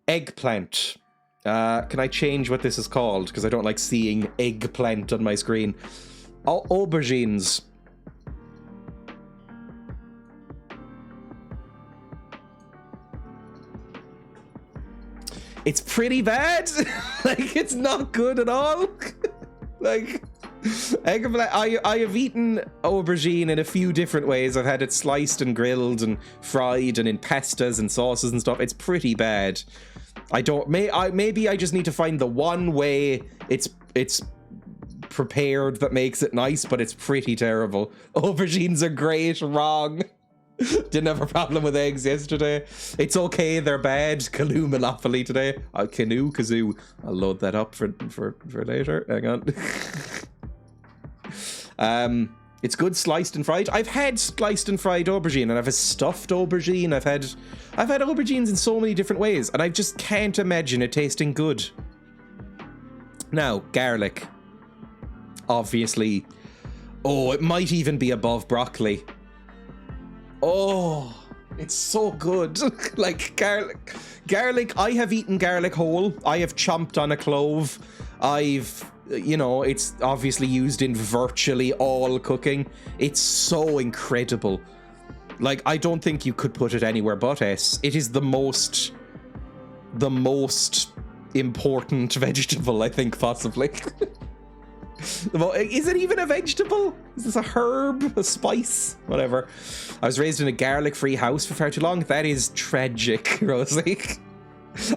Eggplant. Can I change what this is called? Because I don't like seeing eggplant on my screen. Aubergines. It's pretty bad. Like, it's not good at all. Like, eggplant. I have eaten aubergine in a few different ways. I've had it sliced and grilled and fried and in pastas and sauces and stuff. It's pretty bad. Maybe I just need to find the one way it's prepared that makes it nice, but it's pretty terrible. Aubergines are great. Wrong. Didn't have a problem with eggs yesterday. It's okay, they're bad. Canoe Monopoly today. Canoe Kazoo. I'll load that up for later. Hang on. It's good sliced and fried. I've had sliced and fried aubergine, and I've a stuffed aubergine. I've had aubergines in so many different ways, and I just can't imagine it tasting good. Now, garlic. Obviously. Oh, it might even be above broccoli. Oh, it's so good. Like garlic, I have eaten garlic whole. I have chomped on a clove. It's obviously used in virtually all cooking. It's so incredible. Like, I don't think you could put it anywhere but S. It is the most important vegetable, I think, possibly. Is it even a vegetable? Is this a herb? A spice? Whatever. I was raised in a garlic-free house for far too long. That is tragic, Rosie.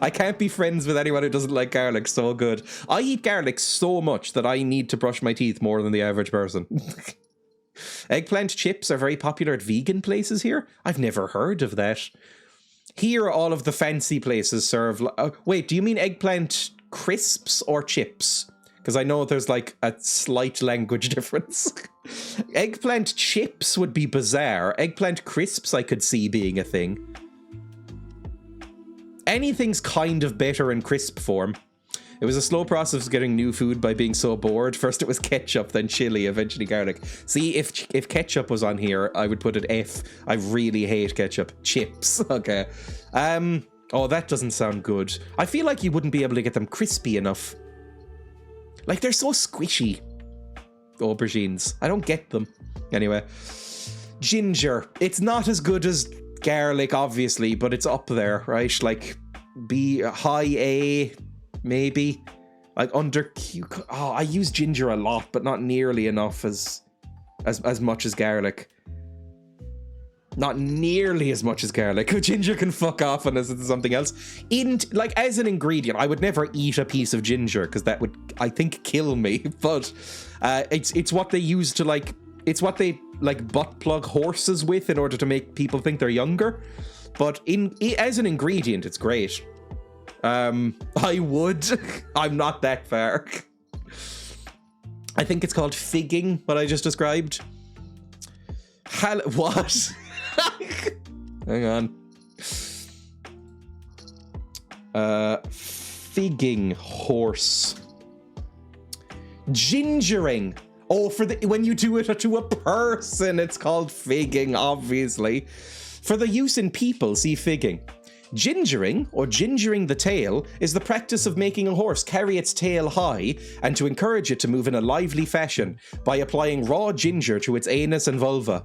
I can't be friends with anyone who doesn't like garlic so good. I eat garlic so much that I need to brush my teeth more than the average person. Eggplant chips are very popular at vegan places here. I've never heard of that. Here, all of the fancy places serve... wait, do you mean eggplant crisps or chips? Because I know there's like a slight language difference. Eggplant chips would be bizarre. Eggplant crisps I could see being a thing. Anything's kind of better in crisp form. It was a slow process of getting new food by being so bored. First it was ketchup, then chili, eventually garlic. See, if ketchup was on here, I would put it F. I really hate ketchup. Chips, okay. Oh, that doesn't sound good. I feel like you wouldn't be able to get them crispy enough. Like, they're so squishy. Aubergines. I don't get them. Anyway. Ginger. It's not as good as garlic, obviously, but it's up there, right? Like, high A, maybe. Like, under cucumber. Oh, I use ginger a lot, but not nearly enough as much as garlic. Not nearly as much as garlic. Ginger can fuck off on us into something else. Like, as an ingredient, I would never eat a piece of ginger because that would, I think, kill me. But it's what they use to, like, it's what they like butt plug horses with in order to make people think they're younger. But as an ingredient, it's great. I would. I'm not that far. I think it's called figging, what I just described. What? Hang on. Figging horse. Gingering. Oh, when you do it to a person, it's called figging, obviously. For the use in people, see figging. Gingering, or gingering the tail, is the practice of making a horse carry its tail high and to encourage it to move in a lively fashion by applying raw ginger to its anus and vulva.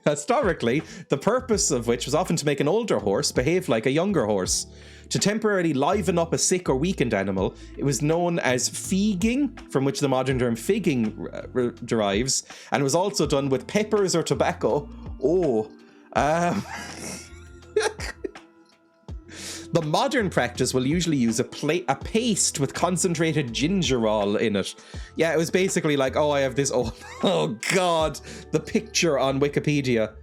Historically, the purpose of which was often to make an older horse behave like a younger horse. To temporarily liven up a sick or weakened animal, it was known as feeging, from which the modern term figging derives, and was also done with peppers or tobacco. The modern practice will usually use a paste with concentrated gingerol in it. Yeah, it was basically like, oh, I have this, oh god, the picture on Wikipedia.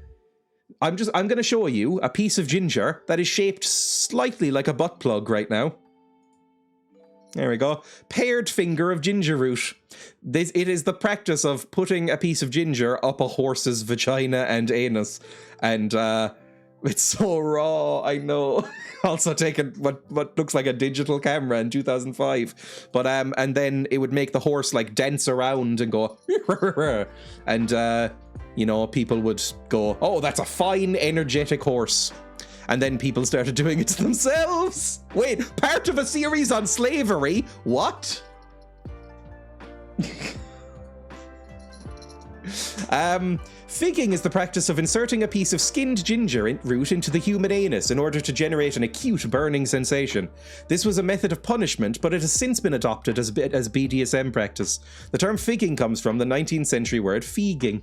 I'm going to show you a piece of ginger that is shaped slightly like a butt plug right now. There we go. Pared finger of ginger root. It is the practice of putting a piece of ginger up a horse's vagina and anus. And, it's so raw, I know. Also taken what looks like a digital camera in 2005. But and then it would make the horse like dance around and go and you know, people would go, oh, that's a fine, energetic horse. And then people started doing it to themselves. Wait, part of a series on slavery? What? Figging is the practice of inserting a piece of skinned ginger root into the human anus in order to generate an acute burning sensation. This was a method of punishment, but it has since been adopted as BDSM practice. The term figging comes from the 19th century word feeging.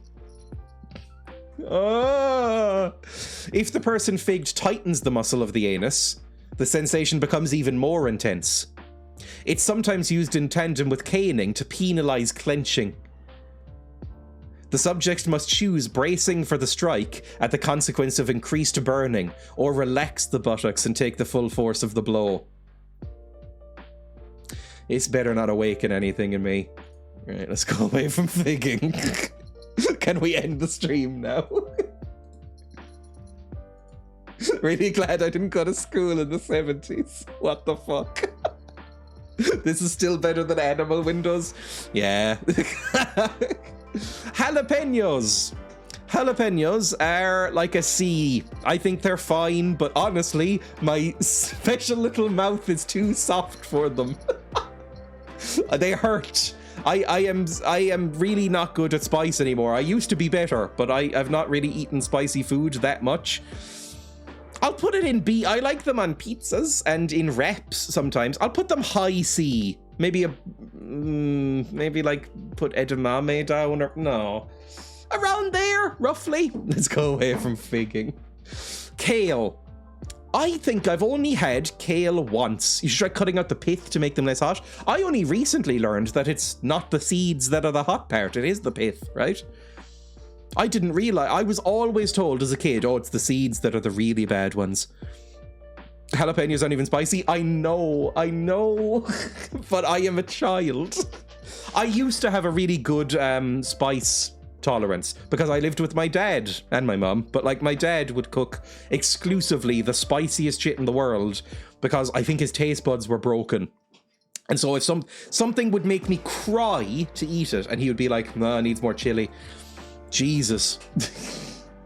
If the person figged tightens the muscle of the anus, the sensation becomes even more intense. It's sometimes used in tandem with caning to penalize clenching. The subject must choose bracing for the strike at the consequence of increased burning, or relax the buttocks and take the full force of the blow. It's better not awaken anything in me. Right, let's go away from figging. Can we end the stream now? Really glad I didn't go to school in the 70s. What the fuck? This is still better than animal windows. Yeah. Jalapenos. Jalapenos are like a C. I think they're fine, but honestly, my special little mouth is too soft for them. They hurt. I am really not good at spice anymore. I used to be better, but I've not really eaten spicy food that much. I'll put it in B. I like them on pizzas and in wraps sometimes. I'll put them high C. Maybe like put edamame down, or no. Around there, roughly. Let's go away from figging. Kale. I think I've only had kale once. You should try cutting out the pith to make them less hot. I only recently learned that it's not the seeds that are the hot part. It is the pith, right? I didn't realize. I was always told as a kid, oh, it's the seeds that are the really bad ones. Jalapenos aren't even spicy. I know. But I am a child. I used to have a really good spice tolerance because I lived with my dad and my mum, but like my dad would cook exclusively the spiciest shit in the world because I think his taste buds were broken. And so if something would make me cry to eat it, and he would be like, no, it needs more chili. Jesus.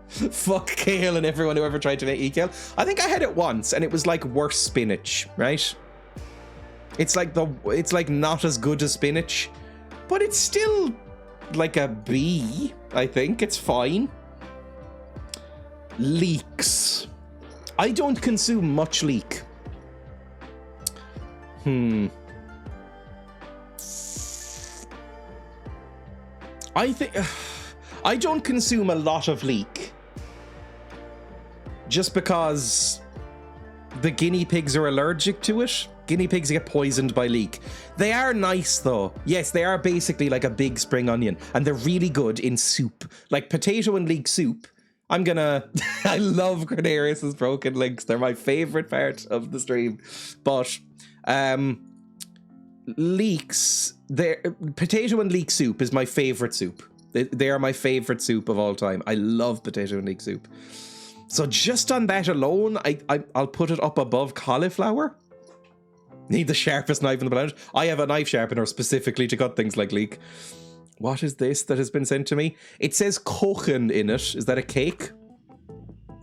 Fuck kale and everyone who ever tried to eat kale. I think I had it once and it was like worse spinach, right? It's like not as good as spinach, but it's still like a B, I think. It's fine. Leeks. I don't consume much leek. I think I don't consume a lot of leek just because the guinea pigs are allergic to it. Guinea pigs get poisoned by leek. They are nice though. Yes, they are basically like a big spring onion, and they're really good in soup. Like potato and leek soup. I love Grenarius's broken links. They're my favorite part of the stream. But leeks, potato and leek soup is my favorite soup. They are my favorite soup of all time. I love potato and leek soup. So just on that alone, I'll put it up above cauliflower. Need the sharpest knife in the planet. I have a knife sharpener specifically to cut things like leek. What is this that has been sent to me? It says kochen in it. Is that a cake?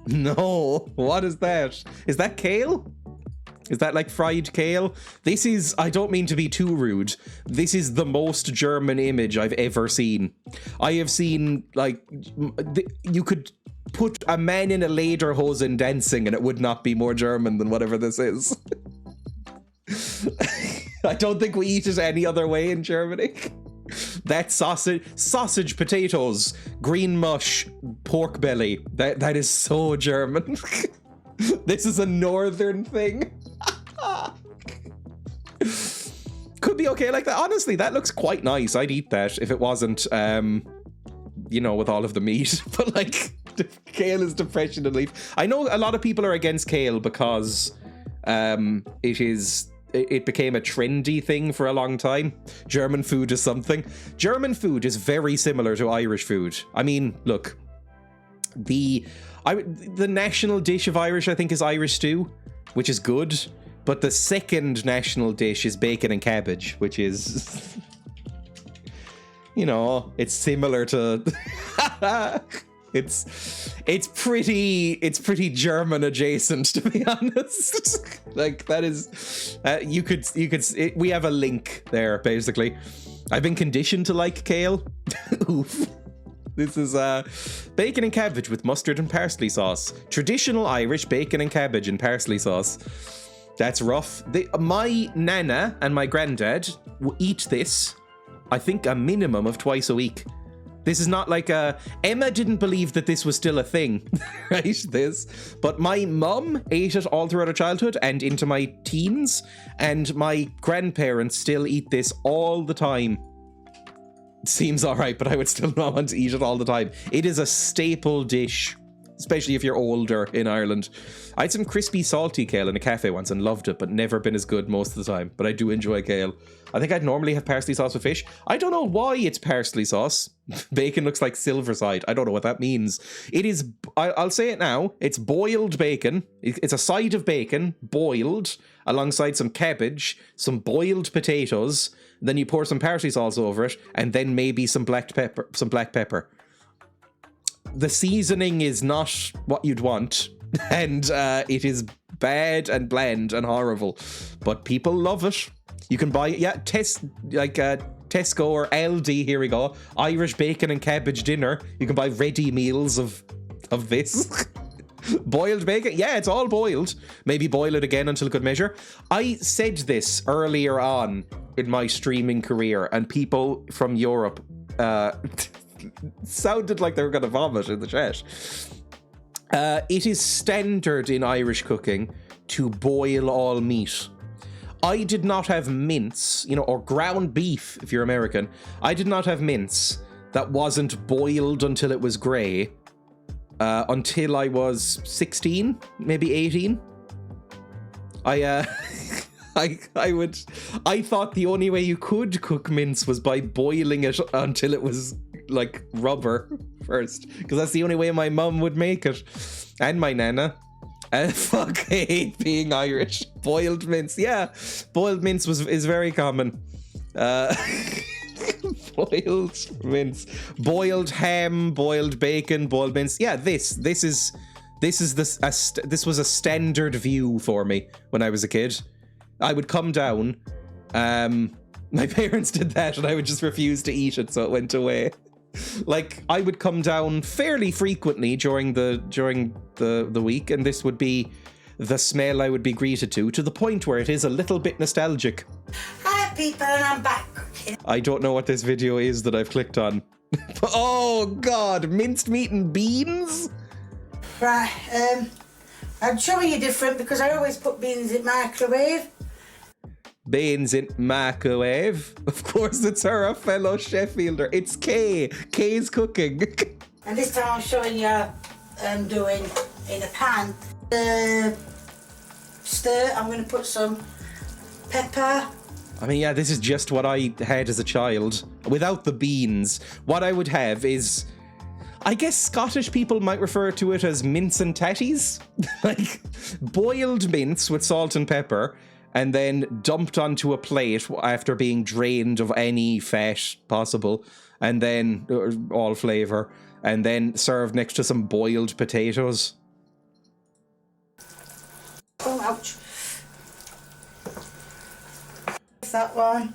No. What is that? Is that kale? Is that like fried kale? This is, I don't mean to be too rude, this is the most German image I've ever seen. I have seen, like, you could put a man in a lederhosen dancing and it would not be more German than whatever this is. I don't think we eat it any other way in Germany. That sausage, potatoes, green mush, pork belly. That is so German. This is a northern thing. Could be okay like that. Honestly, that looks quite nice. I'd eat that if it wasn't, with all of the meat. But like, kale is depression and leaf. I know a lot of people are against kale because it became a trendy thing for a long time. German food is something. German food is very similar to Irish food. I mean, look, the national dish of Irish, I think, is Irish stew, which is good. But the second national dish is bacon and cabbage, which is, it's similar to. It's pretty German adjacent, to be honest. Like that is, we have a link there basically. I've been conditioned to like kale. Oof. This is bacon and cabbage with mustard and parsley sauce. Traditional Irish bacon and cabbage and parsley sauce. That's rough. My nana and my granddad eat this, I think, a minimum of twice a week. This is not like Emma didn't believe that this was still a thing, right? But my mum ate it all throughout her childhood and into my teens, and my grandparents still eat this all the time. Seems alright, but I would still not want to eat it all the time. It is a staple dish, especially if you're older in Ireland. I had some crispy salty kale in a cafe once and loved it, but never been as good most of the time. But I do enjoy kale. I think I'd normally have parsley sauce with fish. I don't know why it's parsley sauce. Bacon looks like silverside. I don't know what that means. It is, I'll say it now, it's boiled bacon. It's a side of bacon, boiled, alongside some cabbage, some boiled potatoes. Then you pour some parsley sauce over it, and then maybe some black pepper. The seasoning is not what you'd want, and it is bad and bland and horrible, but people love it. You can buy, Tesco or Aldi, here we go, Irish bacon and cabbage dinner. You can buy ready meals of this. Boiled bacon, yeah, it's all boiled. Maybe boil it again until good measure. I said this earlier on in my streaming career, and people from Europe sounded like they were going to vomit in the chat. It is standard in Irish cooking to boil all meat. I did not have mince, or ground beef if you're American. I did not have mince that wasn't boiled until it was grey until I was 16, maybe 18. I thought the only way you could cook mince was by boiling it until it was like rubber first, because that's the only way my mum would make it, and my nana. Fuck, I hate being Irish. Boiled mince, yeah, boiled mince is very common. Boiled mince, boiled ham, boiled bacon, boiled mince. Yeah, this was a standard view for me when I was a kid. I would come down. My parents did that, and I would just refuse to eat it, so it went away. Like, I would come down fairly frequently during the week, and this would be the smell I would be greeted to the point where it is a little bit nostalgic. Hi people, and I'm back. I don't know what this video is that I've clicked on. Oh god, minced meat and beans? Right, I'm showing you different because I always put beans in microwave. Beans in microwave? Of course it's her, a fellow Sheffielder. It's Kay. Kay's cooking. And this time I'm showing you doing in a pan. Stir, I'm going to put some pepper. I mean, yeah, this is just what I had as a child. Without the beans. What I would have is, I guess Scottish people might refer to it as mince and tatties. Like, boiled mince with salt and pepper, and then dumped onto a plate after being drained of any fat possible, and then all flavour, and then served next to some boiled potatoes. Oh, ouch. That one.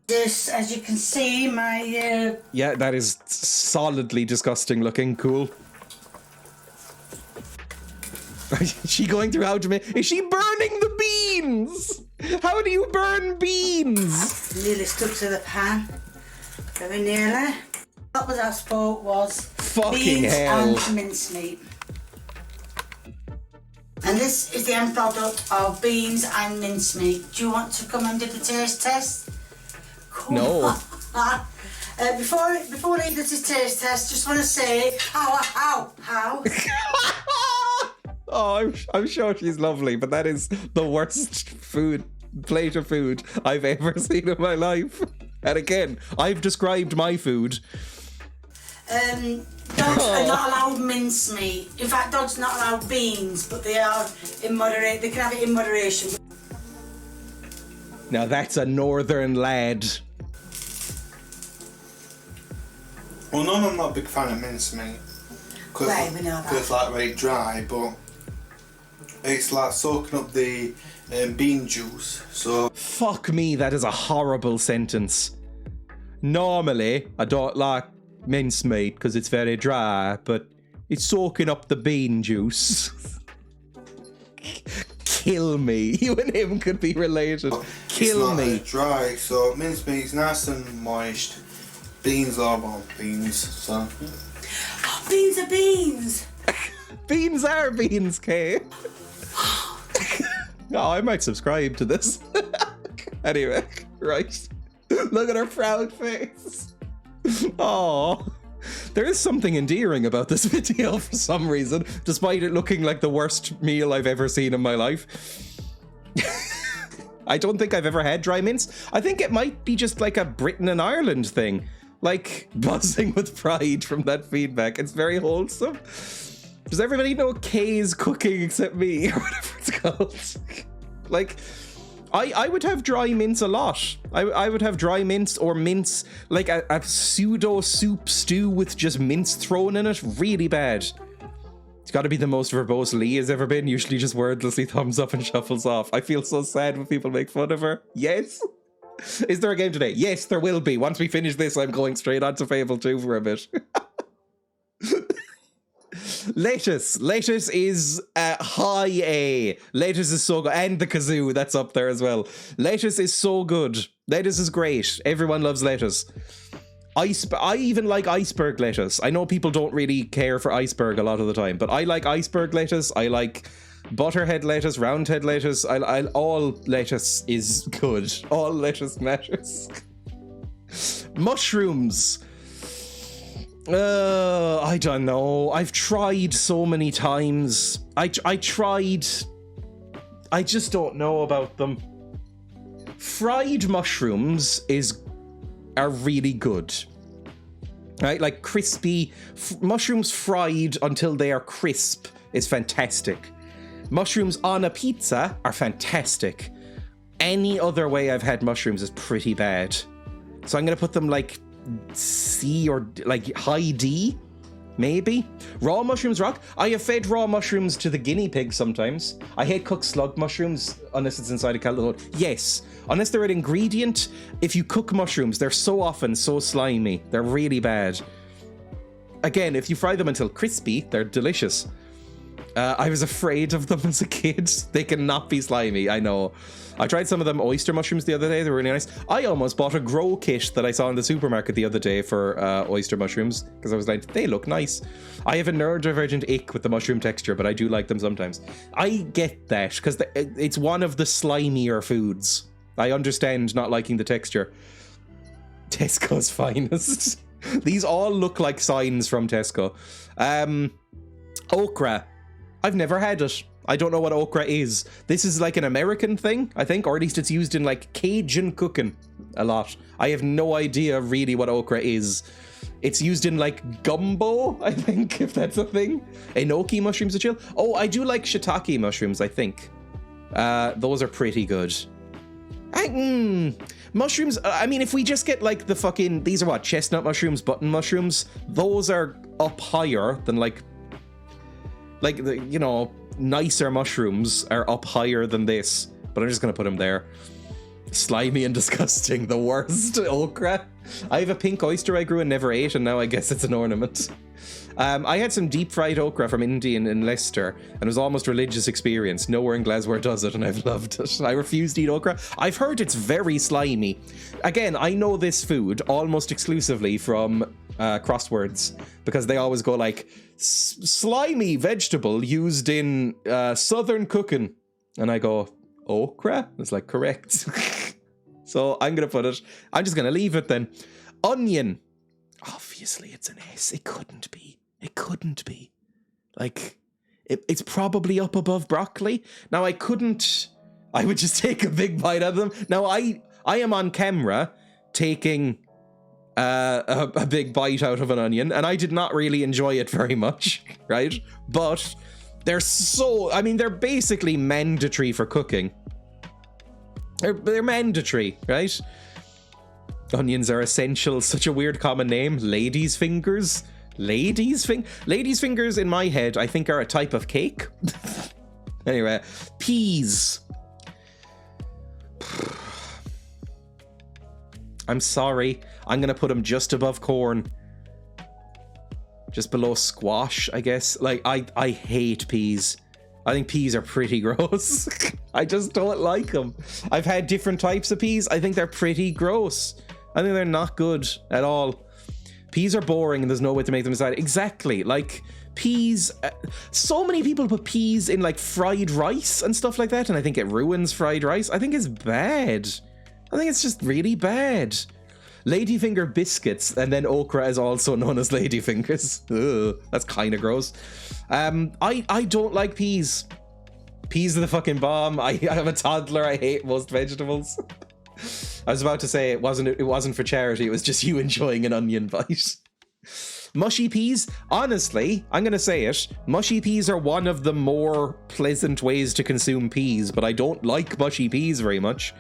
This, as you can see, my... Yeah, that is solidly disgusting looking. Cool. Is she going through how to make... Is she burning the beans? How do you burn beans? Nearly stuck to the pan. Very nearly. What was I spoke was Fucking beans hell. and mincemeat. And this is the end product of beans and mincemeat. Do you want to come and do the taste test? Come No. on. Before he does his taste test, just want to say how. Oh, I'm sure she's lovely, but that is the worst plate of food I've ever seen in my life. And again, I've described my food. Dogs are not allowed mincemeat. In fact, dogs are not allowed beans, but they are in moderate. They can have it in moderation. Now that's a northern lad. Well, no, I'm not a big fan of mincemeat. Right, we know that. It's like very dry, but it's like soaking up the bean juice. So Fuck me, that is a horrible sentence. Normally, I don't like mincemeat because it's very dry, but it's soaking up the bean juice. Kill me. You and him could be related. Kill it's me. not dry, so mincemeat's nice and moist. Beans are beans, so. Oh, beans are beans. Beans are beans, Kay. Oh, I might subscribe to this. Anyway, right. Look at her proud face. Oh, there is something endearing about this video for some reason, despite it looking like the worst meal I've ever seen in my life. I don't think I've ever had dry mince. I think it might be just like a Britain and Ireland thing. Like, buzzing with pride from that feedback. It's very wholesome. Does everybody know Kay's cooking except me, or whatever it's called? Like, I would have dry mince a lot. I would have dry mince or mince, like a pseudo soup stew with just mince thrown in it. Really bad. It's got to be the most verbose Lee has ever been. Usually just wordlessly thumbs up and shuffles off. I feel so sad when people make fun of her. Yes. Is there a game today? Yes, there will be. Once we finish this, I'm going straight on to Fable 2 for a bit. Lettuce. Lettuce is high A. Lettuce is so good. And the kazoo, that's up there as well. Lettuce is so good. Lettuce is great. Everyone loves lettuce. I even like iceberg lettuce. I know people don't really care for iceberg a lot of the time, but I like iceberg lettuce. I like butterhead lettuce, roundhead lettuce. All lettuce is good. All lettuce matters. Mushrooms. I don't know. I've tried so many times. I tried. I just don't know about them. Fried mushrooms are really good. Right? Like crispy mushrooms fried until they are crisp is fantastic. Mushrooms on a pizza are fantastic. Any other way I've had mushrooms is pretty bad. So I'm gonna put them like C or like high D, maybe. Raw mushrooms rock. I have fed raw mushrooms to the guinea pig sometimes. I hate cooked slug mushrooms unless it's inside a kettle. Yes, unless they're an ingredient. If you cook mushrooms, they're so often so slimy. They're really bad. Again, if you fry them until crispy, they're delicious. I was afraid of them as a kid. They cannot be slimy, I know. I tried some of them oyster mushrooms the other day. They were really nice. I almost bought a grow kit that I saw in the supermarket the other day for oyster mushrooms because I was like, they look nice. I have a neurodivergent ick with the mushroom texture, but I do like them sometimes. I get that because it's one of the slimier foods. I understand not liking the texture. Tesco's finest. These all look like signs from Tesco. Okra. I've never had it. I don't know what okra is. This is like an American thing, I think, or at least it's used in like Cajun cooking a lot. I have no idea really what okra is. It's used in like gumbo, I think, if that's a thing. Enoki mushrooms are chill. Oh, I do like shiitake mushrooms, I think. Those are pretty good. Mushrooms, I mean, if we just get like the fucking, these are what, chestnut mushrooms, button mushrooms? Those are up higher than like the, you know, nicer mushrooms are up higher than this, but I'm just gonna put them there. Slimy and disgusting, the worst. Okra. I have a pink oyster I grew and never ate, and now I guess it's an ornament. I had some deep fried okra from Indian in Leicester, and it was almost religious experience. Nowhere in Glasgow does it, and I've loved it. I refuse to eat okra. I've heard it's very slimy. Again, I know this food almost exclusively from crosswords, because they always go like, slimy vegetable used in southern cooking. And I go, okra? It's like, correct. So I'm going to put it, I'm just going to leave it then. Onion. Obviously it's an S. It couldn't be. It couldn't be. Like, it's probably up above broccoli. Now I would just take a big bite out of them. Now I am on camera taking a big bite out of an onion, and I did not really enjoy it very much, right? But they're so, I mean, they're basically mandatory for cooking. They're mandatory, right? Onions are essential. Such a weird common name. Ladies' fingers. Ladies' fingers in my head, I think, are a type of cake. Anyway, peas. I'm sorry. I'm gonna put them just above corn. Just below squash, I guess. Like, I hate peas. I think peas are pretty gross. I just don't like them. I've had different types of peas. I think they're pretty gross. I think they're not good at all. Peas are boring and there's no way to make them decide. Exactly. Like, peas, so many people put peas in like fried rice and stuff like that, and I think it ruins fried rice. I think it's bad. I think it's just really bad. Ladyfinger biscuits, and then okra is also known as ladyfingers. Ugh, that's kind of gross. I don't like peas. Peas are the fucking bomb. I'm a toddler. I hate most vegetables. I was about to say it wasn't for charity. It was just you enjoying an onion bite. Mushy peas, honestly, I'm going to say it. Mushy peas are one of the more pleasant ways to consume peas, but I don't like mushy peas very much.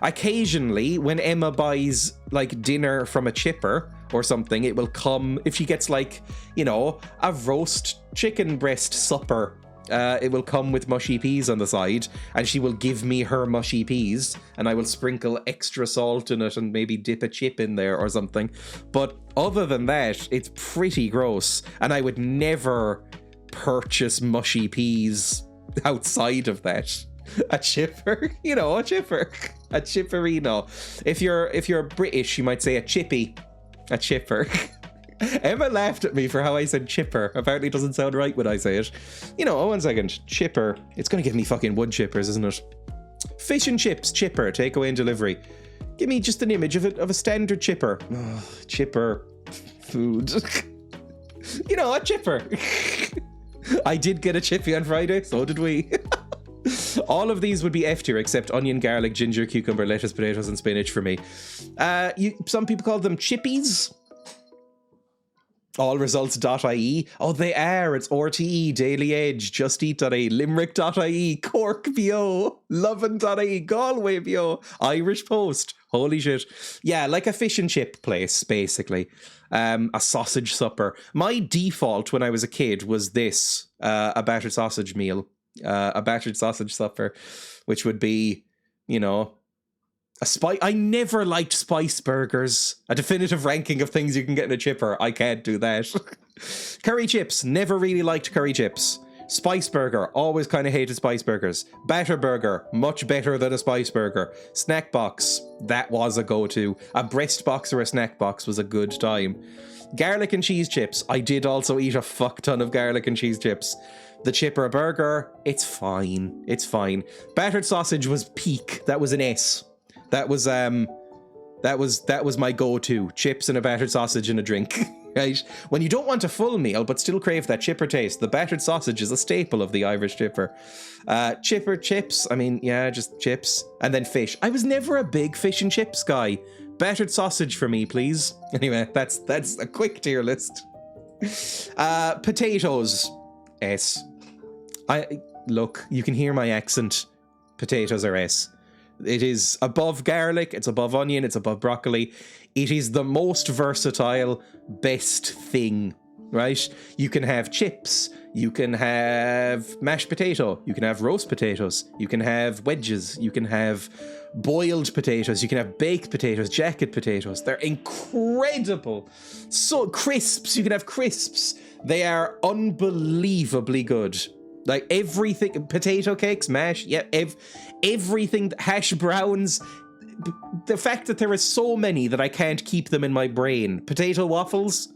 Occasionally, when Emma buys like dinner from a chipper or something, it will come, if she gets like, you know, a roast chicken breast supper, it will come with mushy peas on the side, and she will give me her mushy peas, and I will sprinkle extra salt in it and maybe dip a chip in there or something. But other than that, it's pretty gross, and I would never purchase mushy peas outside of that. A chipper, you know, a chipper, a chipperino. If you're British, you might say a chippy, a chipper. Emma laughed at me for how I said chipper. Apparently it doesn't sound right when I say it. You know, 1 second. Chipper. It's going to give me fucking wood chippers, isn't it? Fish and chips, chipper, takeaway and delivery. Give me just an image of a standard chipper. Oh, chipper. Food. You know, a chipper. I did get a chippy on Friday, so did we. All of these would be F tier except onion, garlic, ginger, cucumber, lettuce, potatoes, and spinach for me. Some people call them chippies. Allresults.ie. Oh, they are. It's RTE, Daily Edge, JustEat.ie, Limerick.ie, Cork BO, Lovin.ie, Galway BO, Irish Post. Holy shit. Yeah, like a fish and chip place, basically. A sausage supper. My default when I was a kid was this, a battered sausage meal. A battered sausage supper, which would be, you know, I never liked spice burgers. A definitive ranking of things you can get in a chipper. I can't do that. Curry chips. Never really liked curry chips. Spice burger. Always kind of hated spice burgers. Batter burger. Much better than a spice burger. Snack box. That was a go-to. A breast box or a snack box was a good time. Garlic and cheese chips. I did also eat a fuck ton of garlic and cheese chips. The chipper burger. It's fine. It's fine. Battered sausage was peak. That was an S. That was my go-to. Chips and a battered sausage and a drink, right? When you don't want a full meal but still crave that chipper taste, the battered sausage is a staple of the Irish chipper. Chipper chips, I mean, yeah, just chips. And then fish. I was never a big fish and chips guy. Battered sausage for me, please. Anyway, that's a quick tier list. Potatoes. S. Look, you can hear my accent. Potatoes are S. It is above garlic, it's above onion, it's above broccoli. It is the most versatile, best thing, right? You can have chips, you can have mashed potato, you can have roast potatoes, you can have wedges, you can have boiled potatoes, you can have baked potatoes, jacket potatoes. They're incredible. So crisps, you can have crisps. They are unbelievably good. Like everything, potato cakes, mash, yeah, everything, hash browns. The fact that there are so many that I can't keep them in my brain. Potato waffles,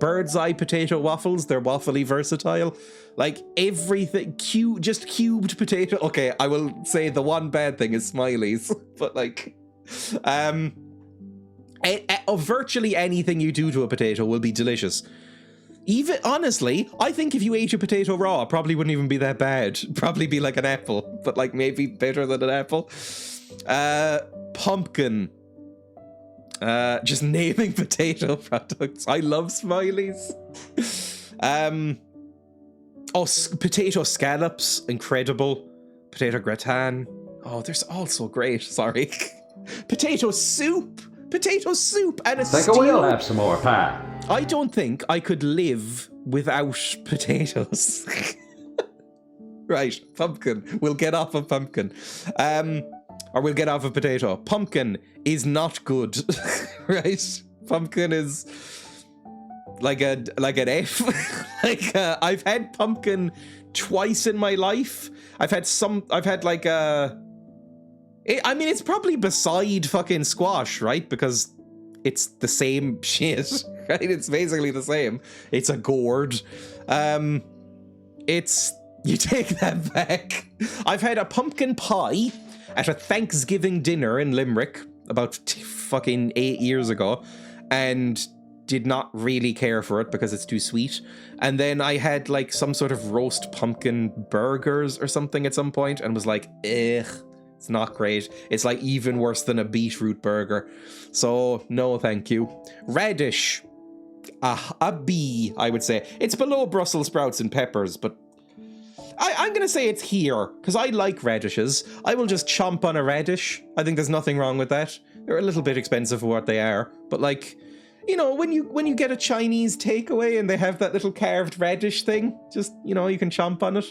bird's eye potato waffles, they're waffly versatile. Like everything, just cubed potato. Okay, I will say the one bad thing is smileys, but like, virtually anything you do to a potato will be delicious. Even, honestly, I think if you ate your potato raw, it probably wouldn't even be that bad. Probably be like an apple, but like maybe better than an apple. Pumpkin. Just naming potato products. I love smileys. Potato scallops, incredible. Potato gratin. Oh, they're also great. Sorry. Potato soup. Potato soup and a stew. Think we'll have some more pie. I don't think I could live without potatoes. Right, pumpkin. We'll get off of pumpkin. Or we'll get off of potato. Pumpkin is not good. Right? Pumpkin is like an F. Like I've had pumpkin twice in my life. I mean, it's probably beside fucking squash, right? Because it's the same shit, right? It's basically the same. It's a gourd. You take that back. I've had a pumpkin pie at a Thanksgiving dinner in Limerick. about fucking 8 years ago, and did not really care for it because it's too sweet. And then I had like some sort of roast pumpkin burgers or something at some point and was like, ugh, it's not great. It's like even worse than a beetroot burger. So no, thank you. Radish. A B, I would say. It's below Brussels sprouts and peppers, but I'm going to say it's here because I like radishes. I will just chomp on a radish. I think there's nothing wrong with that. They're a little bit expensive for what they are, but like, you know, when you get a Chinese takeaway and they have that little carved radish thing, just, you know, you can chomp on it.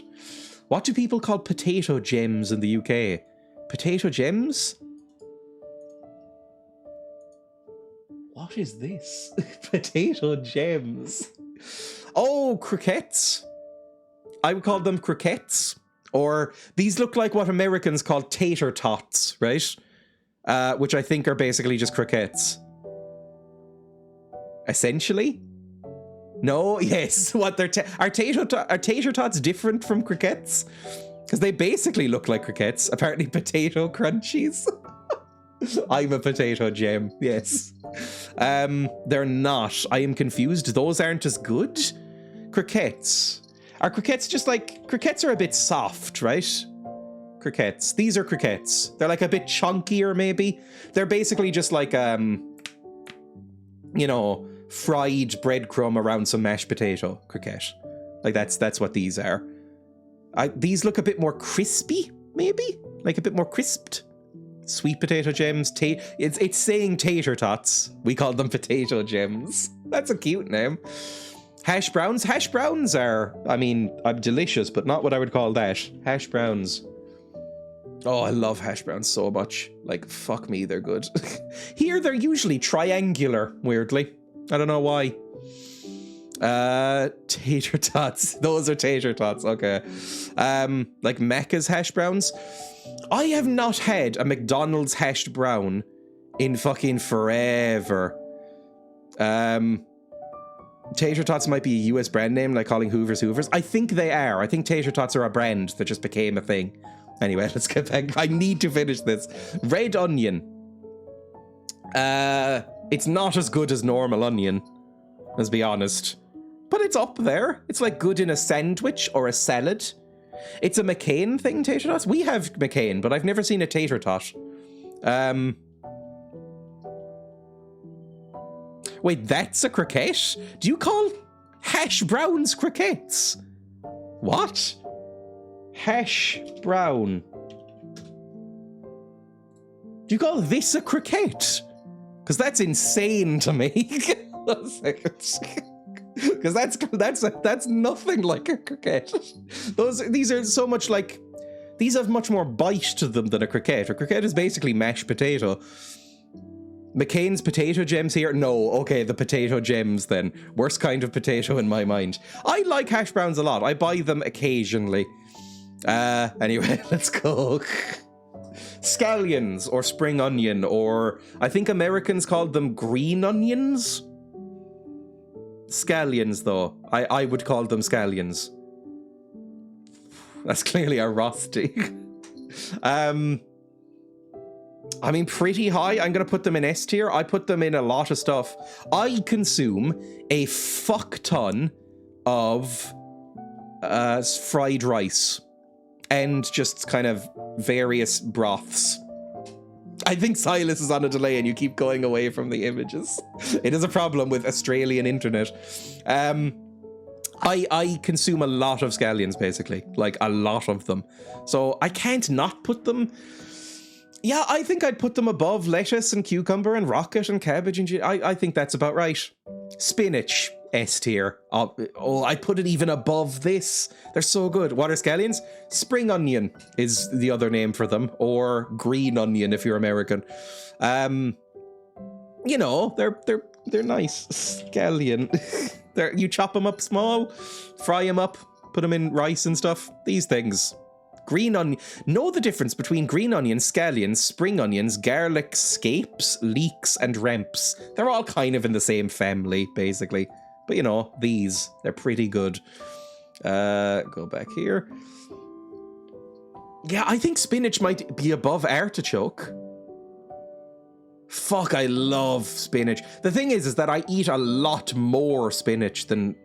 What do people call potato gems in the UK? Potato gems? What is this? Potato gems. Oh, croquettes. I would call them croquettes. Or these look like what Americans call tater tots, right? Which I think are basically just croquettes. Essentially? No? Yes. What are tater tots different from croquettes? Because they basically look like croquettes. Apparently potato crunchies. I'm a potato gem. Yes. They're not. I am confused. Those aren't as good. Croquettes. Are croquettes just like... Croquettes are a bit soft, right? Croquettes. These are croquettes. They're like a bit chunkier, maybe. They're basically just like, you know, fried breadcrumb around some mashed potato croquette. Like that's what these are. These look a bit more crispy, maybe? Like a bit more crisped. Sweet potato gems. It's saying tater tots. We call them potato gems. That's a cute name. Hash browns. Hash browns are, I mean, I'm delicious, but not what I would call that. Hash browns. Oh, I love hash browns so much. Like, fuck me, they're good. Here, they're usually triangular, weirdly. I don't know why. Tater tots. Those are tater tots, okay. Like Mecca's hash browns. I have not had a McDonald's hashed brown in fucking forever. Tater tots might be a US brand name, like calling Hoovers Hoovers. I think they are. I think tater tots are a brand that just became a thing. Anyway, let's get back. I need to finish this. Red onion. It's not as good as normal onion, let's be honest. But it's up there. It's like good in a sandwich or a salad. It's a McCain thing, tater tots. We have McCain, but I've never seen a tater tot. Wait, that's a croquette? Do you call hash browns croquettes? What? Hash brown. Do you call this a croquette? Because that's insane to me. Because that's nothing like a croquette. These are so much like, these have much more bite to them than a croquette. A croquette is basically mashed potato. McCain's potato gems here? No, okay, the potato gems then. Worst kind of potato in my mind. I like hash browns a lot. I buy them occasionally. Anyway, let's go. Scallions or spring onion, or I think Americans called them green onions. Scallions, though. I would call them scallions. That's clearly a Rusty. I mean, pretty high. I'm going to put them in S tier. I put them in a lot of stuff. I consume a fuck ton of fried rice and just kind of various broths. I think Silas is on a delay and you keep going away from the images. It is a problem with Australian internet. I consume a lot of scallions, basically. Like, a lot of them. So I can't not put them... Yeah, I think I'd put them above lettuce and cucumber and rocket and cabbage and... I think that's about right. Spinach, S tier. Oh, I put it even above this. They're so good. What are scallions? Spring onion is the other name for them. Or green onion if you're American. You know, they're nice. Scallion. You chop them up small, fry them up, put them in rice and stuff. These things. Green onion. Know the difference between green onions, scallions, spring onions, garlic, scapes, leeks, and remps. They're all kind of in the same family, basically. But you know, they're pretty good. Go back here. Yeah, I think spinach might be above artichoke. Fuck, I love spinach. The thing is that I eat a lot more spinach than,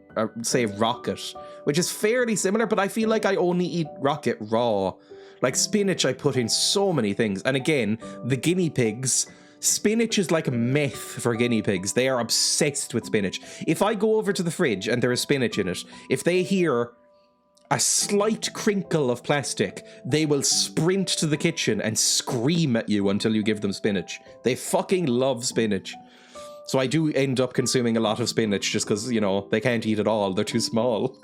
say, rocket, which is fairly similar, but I feel like I only eat rocket raw. Like spinach, I put in so many things. And again, the guinea pigs, spinach is like meth for guinea pigs. They are obsessed with spinach. If I go over to the fridge and there is spinach in it, if they hear a slight crinkle of plastic, they will sprint to the kitchen and scream at you until you give them spinach. They fucking love spinach. So I do end up consuming a lot of spinach just because, you know, they can't eat it all. They're too small.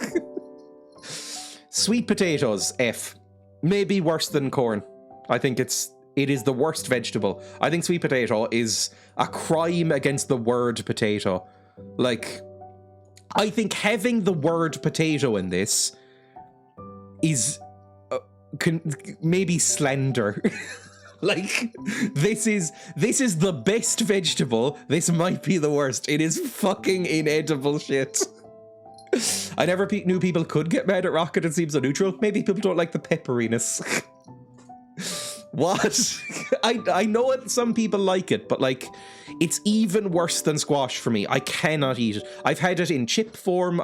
Sweet potatoes, F. Maybe worse than corn. I think it is the worst vegetable. I think sweet potato is a crime against the word potato. Like, I think having the word potato in this is maybe slander. Like, this is the best vegetable. This might be the worst. It is fucking inedible shit. I never knew people could get mad at rocket. It seems so neutral. Maybe people don't like the pepperiness. What? I know some people like it, but like, it's even worse than squash for me. I cannot eat it. I've had it in chip form.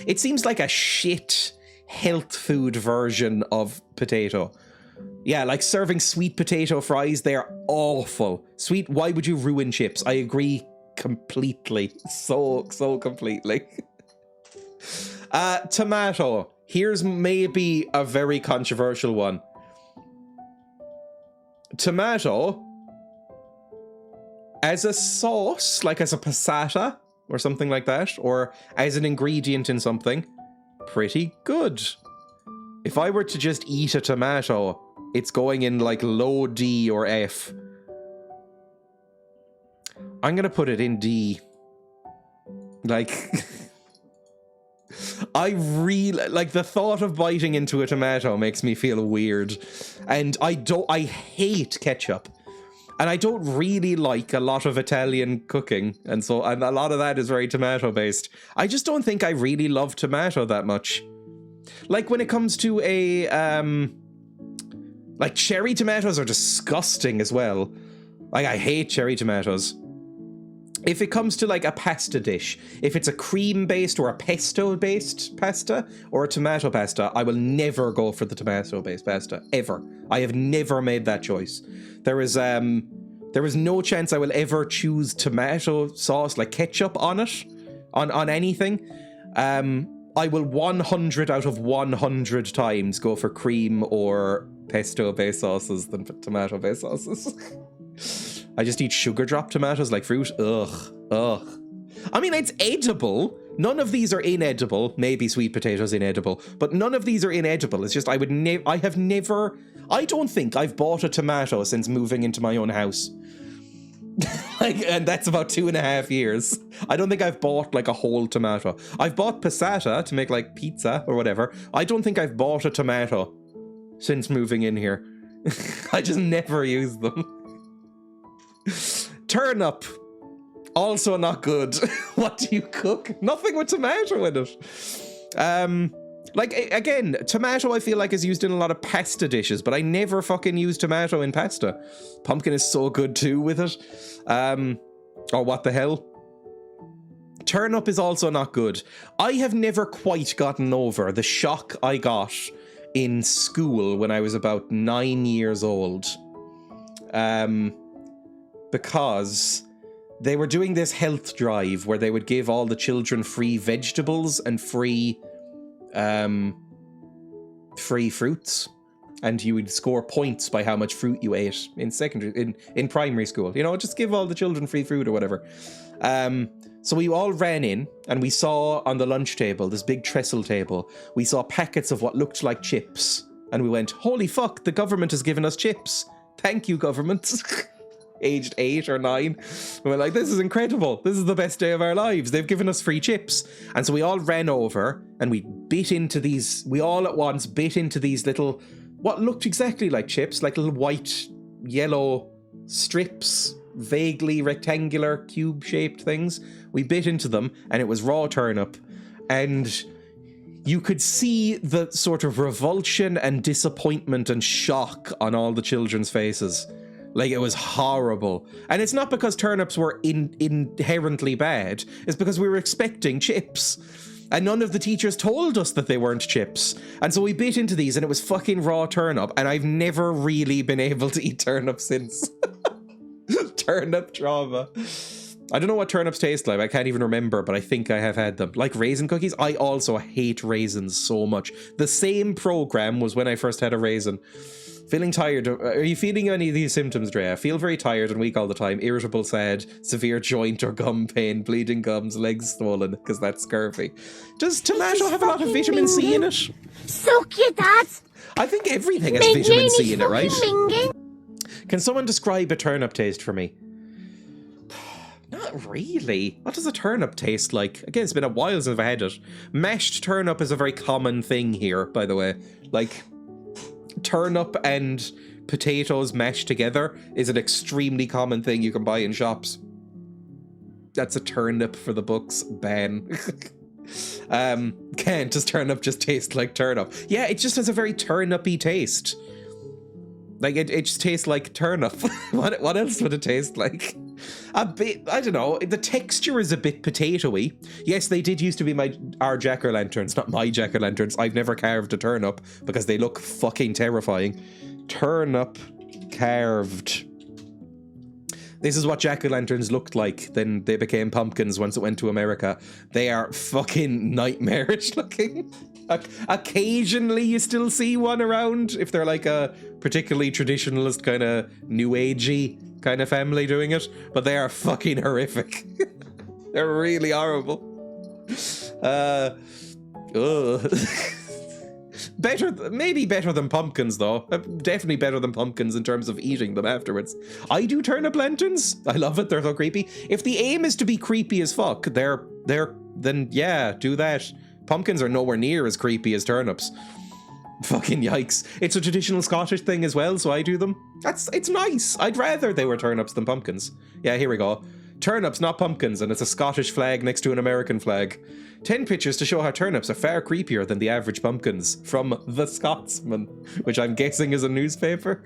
It seems like a shit health food version of potato. Yeah, like serving sweet potato fries, they're awful. Why would you ruin chips? I agree completely. So completely. Tomato. Here's maybe a very controversial one. Tomato, as a sauce, like as a passata or something like that, or as an ingredient in something, pretty good. If I were to just eat a tomato, it's going in like low D or F. I'm gonna put it in D. Like, I really, like, the thought of biting into a tomato makes me feel weird. And I hate ketchup. And I don't really like a lot of Italian cooking. And a lot of that is very tomato based. I just don't think I really love tomato that much. Like, when it comes to like, cherry tomatoes are disgusting as well. Like, I hate cherry tomatoes. If it comes to like a pasta dish, if it's a cream-based or a pesto-based pasta or a tomato pasta, I will never go for the tomato-based pasta, ever. I have never made that choice. There is no chance I will ever choose tomato sauce, like ketchup on it, on anything. I will 100 out of 100 times go for cream or pesto-based sauces than tomato-based sauces. I just eat sugar drop tomatoes like fruit. Ugh. I mean, it's edible. None of these are inedible. Maybe sweet potatoes inedible, but none of these are inedible. It's just I don't think I've bought a tomato since moving into my own house. And that's about 2.5 years. I don't think I've bought like a whole tomato. I've bought passata to make like pizza or whatever. I don't think I've bought a tomato since moving in here. I just never use them. Turnip, also not good. What do you cook? Nothing with tomato in it. Like, again, tomato I feel like is used in a lot of pasta dishes, but I never fucking use tomato in pasta. Pumpkin is so good too with it. Or what the hell? Turnip is also not good. I have never quite gotten over the shock I got in school when I was about 9 years old. Because they were doing this health drive where they would give all the children free vegetables and free fruits, and you would score points by how much fruit you ate in primary school. You know, just give all the children free fruit or whatever. So we all ran in and we saw on the lunch table, this big trestle table, we saw packets of what looked like chips, and we went, holy fuck, the government has given us chips. Thank you, government. Aged 8 or 9. We were like, this is incredible. This is the best day of our lives. They've given us free chips. And so we all ran over and we all at once bit into these little, what looked exactly like chips, like little white, yellow strips, vaguely rectangular, cube-shaped things. We bit into them and it was raw turnip. And you could see the sort of revulsion and disappointment and shock on all the children's faces. Like, it was horrible. And it's not because turnips were inherently bad. It's because we were expecting chips. And none of the teachers told us that they weren't chips. And so we bit into these and it was fucking raw turnip. And I've never really been able to eat turnip since. Turnip trauma. I don't know what turnips taste like. I can't even remember, but I think I have had them. Like raisin cookies. I also hate raisins so much. The same program was when I first had a raisin. Feeling tired. Are you feeling any of these symptoms, Dreya? I feel very tired and weak all the time. Irritable, sad, severe joint or gum pain, bleeding gums, legs swollen, because that's scurvy. Does tomato have a lot of vitamin C in it? Suck your dad. I think everything has vitamin C in it, right? Minging. Can someone describe a turnip taste for me? Not really. What does a turnip taste like? Again, it's been a while since I've had it. Mashed turnip is a very common thing here, by the way. Like, turnip and potatoes mashed together is an extremely common thing you can buy in shops. That's a turnip for the books. Ban. Can't. Does turnip just taste like turnip? Yeah, it just has a very turnipy taste. Like, it just tastes like turnip. What else would it taste like? A bit, I don't know, the texture is a bit potatoey. Yes, they did used to be our jack-o'-lanterns, not my jack-o'-lanterns. I've never carved a turnip because they look fucking terrifying. Turnip carved. This is what jack-o'-lanterns looked like. Then they became pumpkins once it went to America. They are fucking nightmarish looking. Occasionally you still see one around if they're like a particularly traditionalist kind of new agey kind of family doing it, but they are fucking horrific. They're really horrible. Maybe better than pumpkins though. Definitely better than pumpkins in terms of eating them afterwards. I do turnip lanterns. I love it. They're so creepy. If the aim is to be creepy as fuck, then yeah, do that. Pumpkins are nowhere near as creepy as turnips. Fucking yikes. It's a traditional Scottish thing as well, so I do them. It's nice. I'd rather they were turnips than pumpkins. Yeah, here we go. Turnips, not pumpkins, and it's a Scottish flag next to an American flag. 10 pictures to show how turnips are far creepier than the average pumpkins. From The Scotsman, which I'm guessing is a newspaper.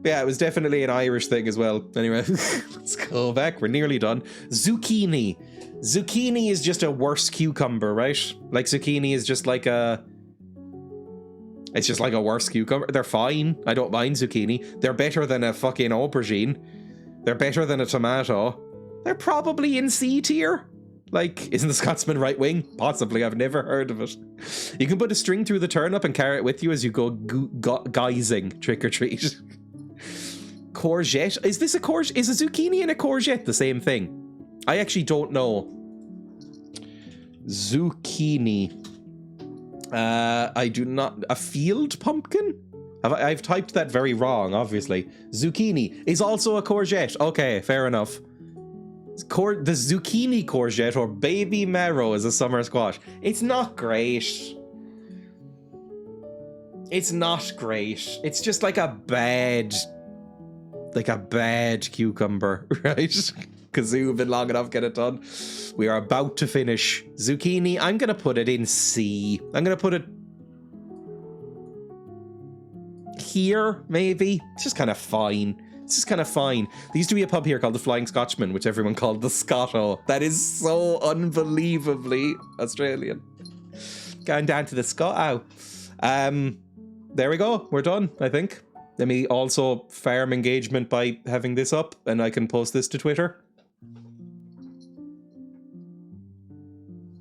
Yeah, it was definitely an Irish thing as well. Anyway, let's go back. We're nearly done. Zucchini. Zucchini is just a worse cucumber, right? Like, zucchini is just like a... It's just like a worse cucumber. They're fine. I don't mind zucchini. They're better than a fucking aubergine. They're better than a tomato. They're probably in C tier. Like, isn't the Scotsman right wing? Possibly. I've never heard of it. You can put a string through the turnip and carry it with you as you go guising, trick or treat. Courgette. Is this a courgette? Is a zucchini and a courgette the same thing? I actually don't know. Zucchini. I do not... A field pumpkin? I've typed that very wrong, obviously. Zucchini is also a courgette. Okay, fair enough. The zucchini courgette, or baby marrow, is a summer squash. It's not great. It's not great. It's just like a bad cucumber, right? Kazoo have been long enough, get it done. We are about to finish. Zucchini, I'm gonna put it in C. I'm gonna put it here, maybe. It's just kind of fine. It's just kind of fine. There used to be a pub here called the Flying Scotchman, which everyone called the Scotto. That is so unbelievably Australian. Going down to the Scotto. There we go. We're done, I think. Let me also farm engagement by having this up, and I can post this to Twitter.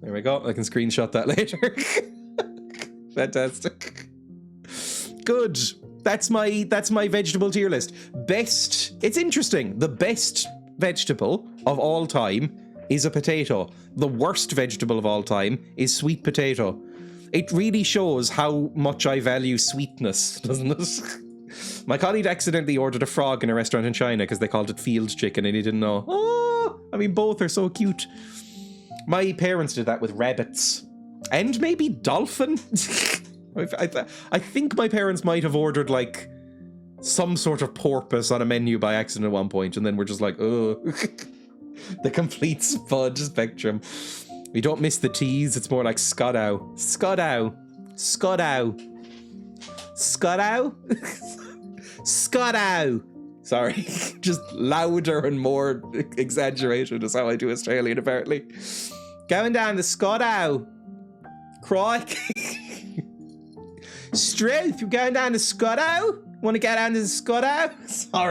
There we go. I can screenshot that later. Fantastic. Good. That's my vegetable tier list. Best. It's interesting. The best vegetable of all time is a potato. The worst vegetable of all time is sweet potato. It really shows how much I value sweetness, doesn't it? My colleague accidentally ordered a frog in a restaurant in China because they called it field chicken and he didn't know. Oh, I mean, both are so cute. My parents did that with rabbits. And maybe dolphin? I think my parents might have ordered, like, some sort of porpoise on a menu by accident at one point, and then we're just like, oh. The complete spud spectrum. We don't miss the T's, it's more like Scotto. Scotto. Scotto. Scotto? Scotto. Sorry. Just louder and more exaggeration is how I do Australian, apparently. Going down the Scotow. Crikey. Struth, you going down the Scotow? Want to get down to the Scotow? Sorry.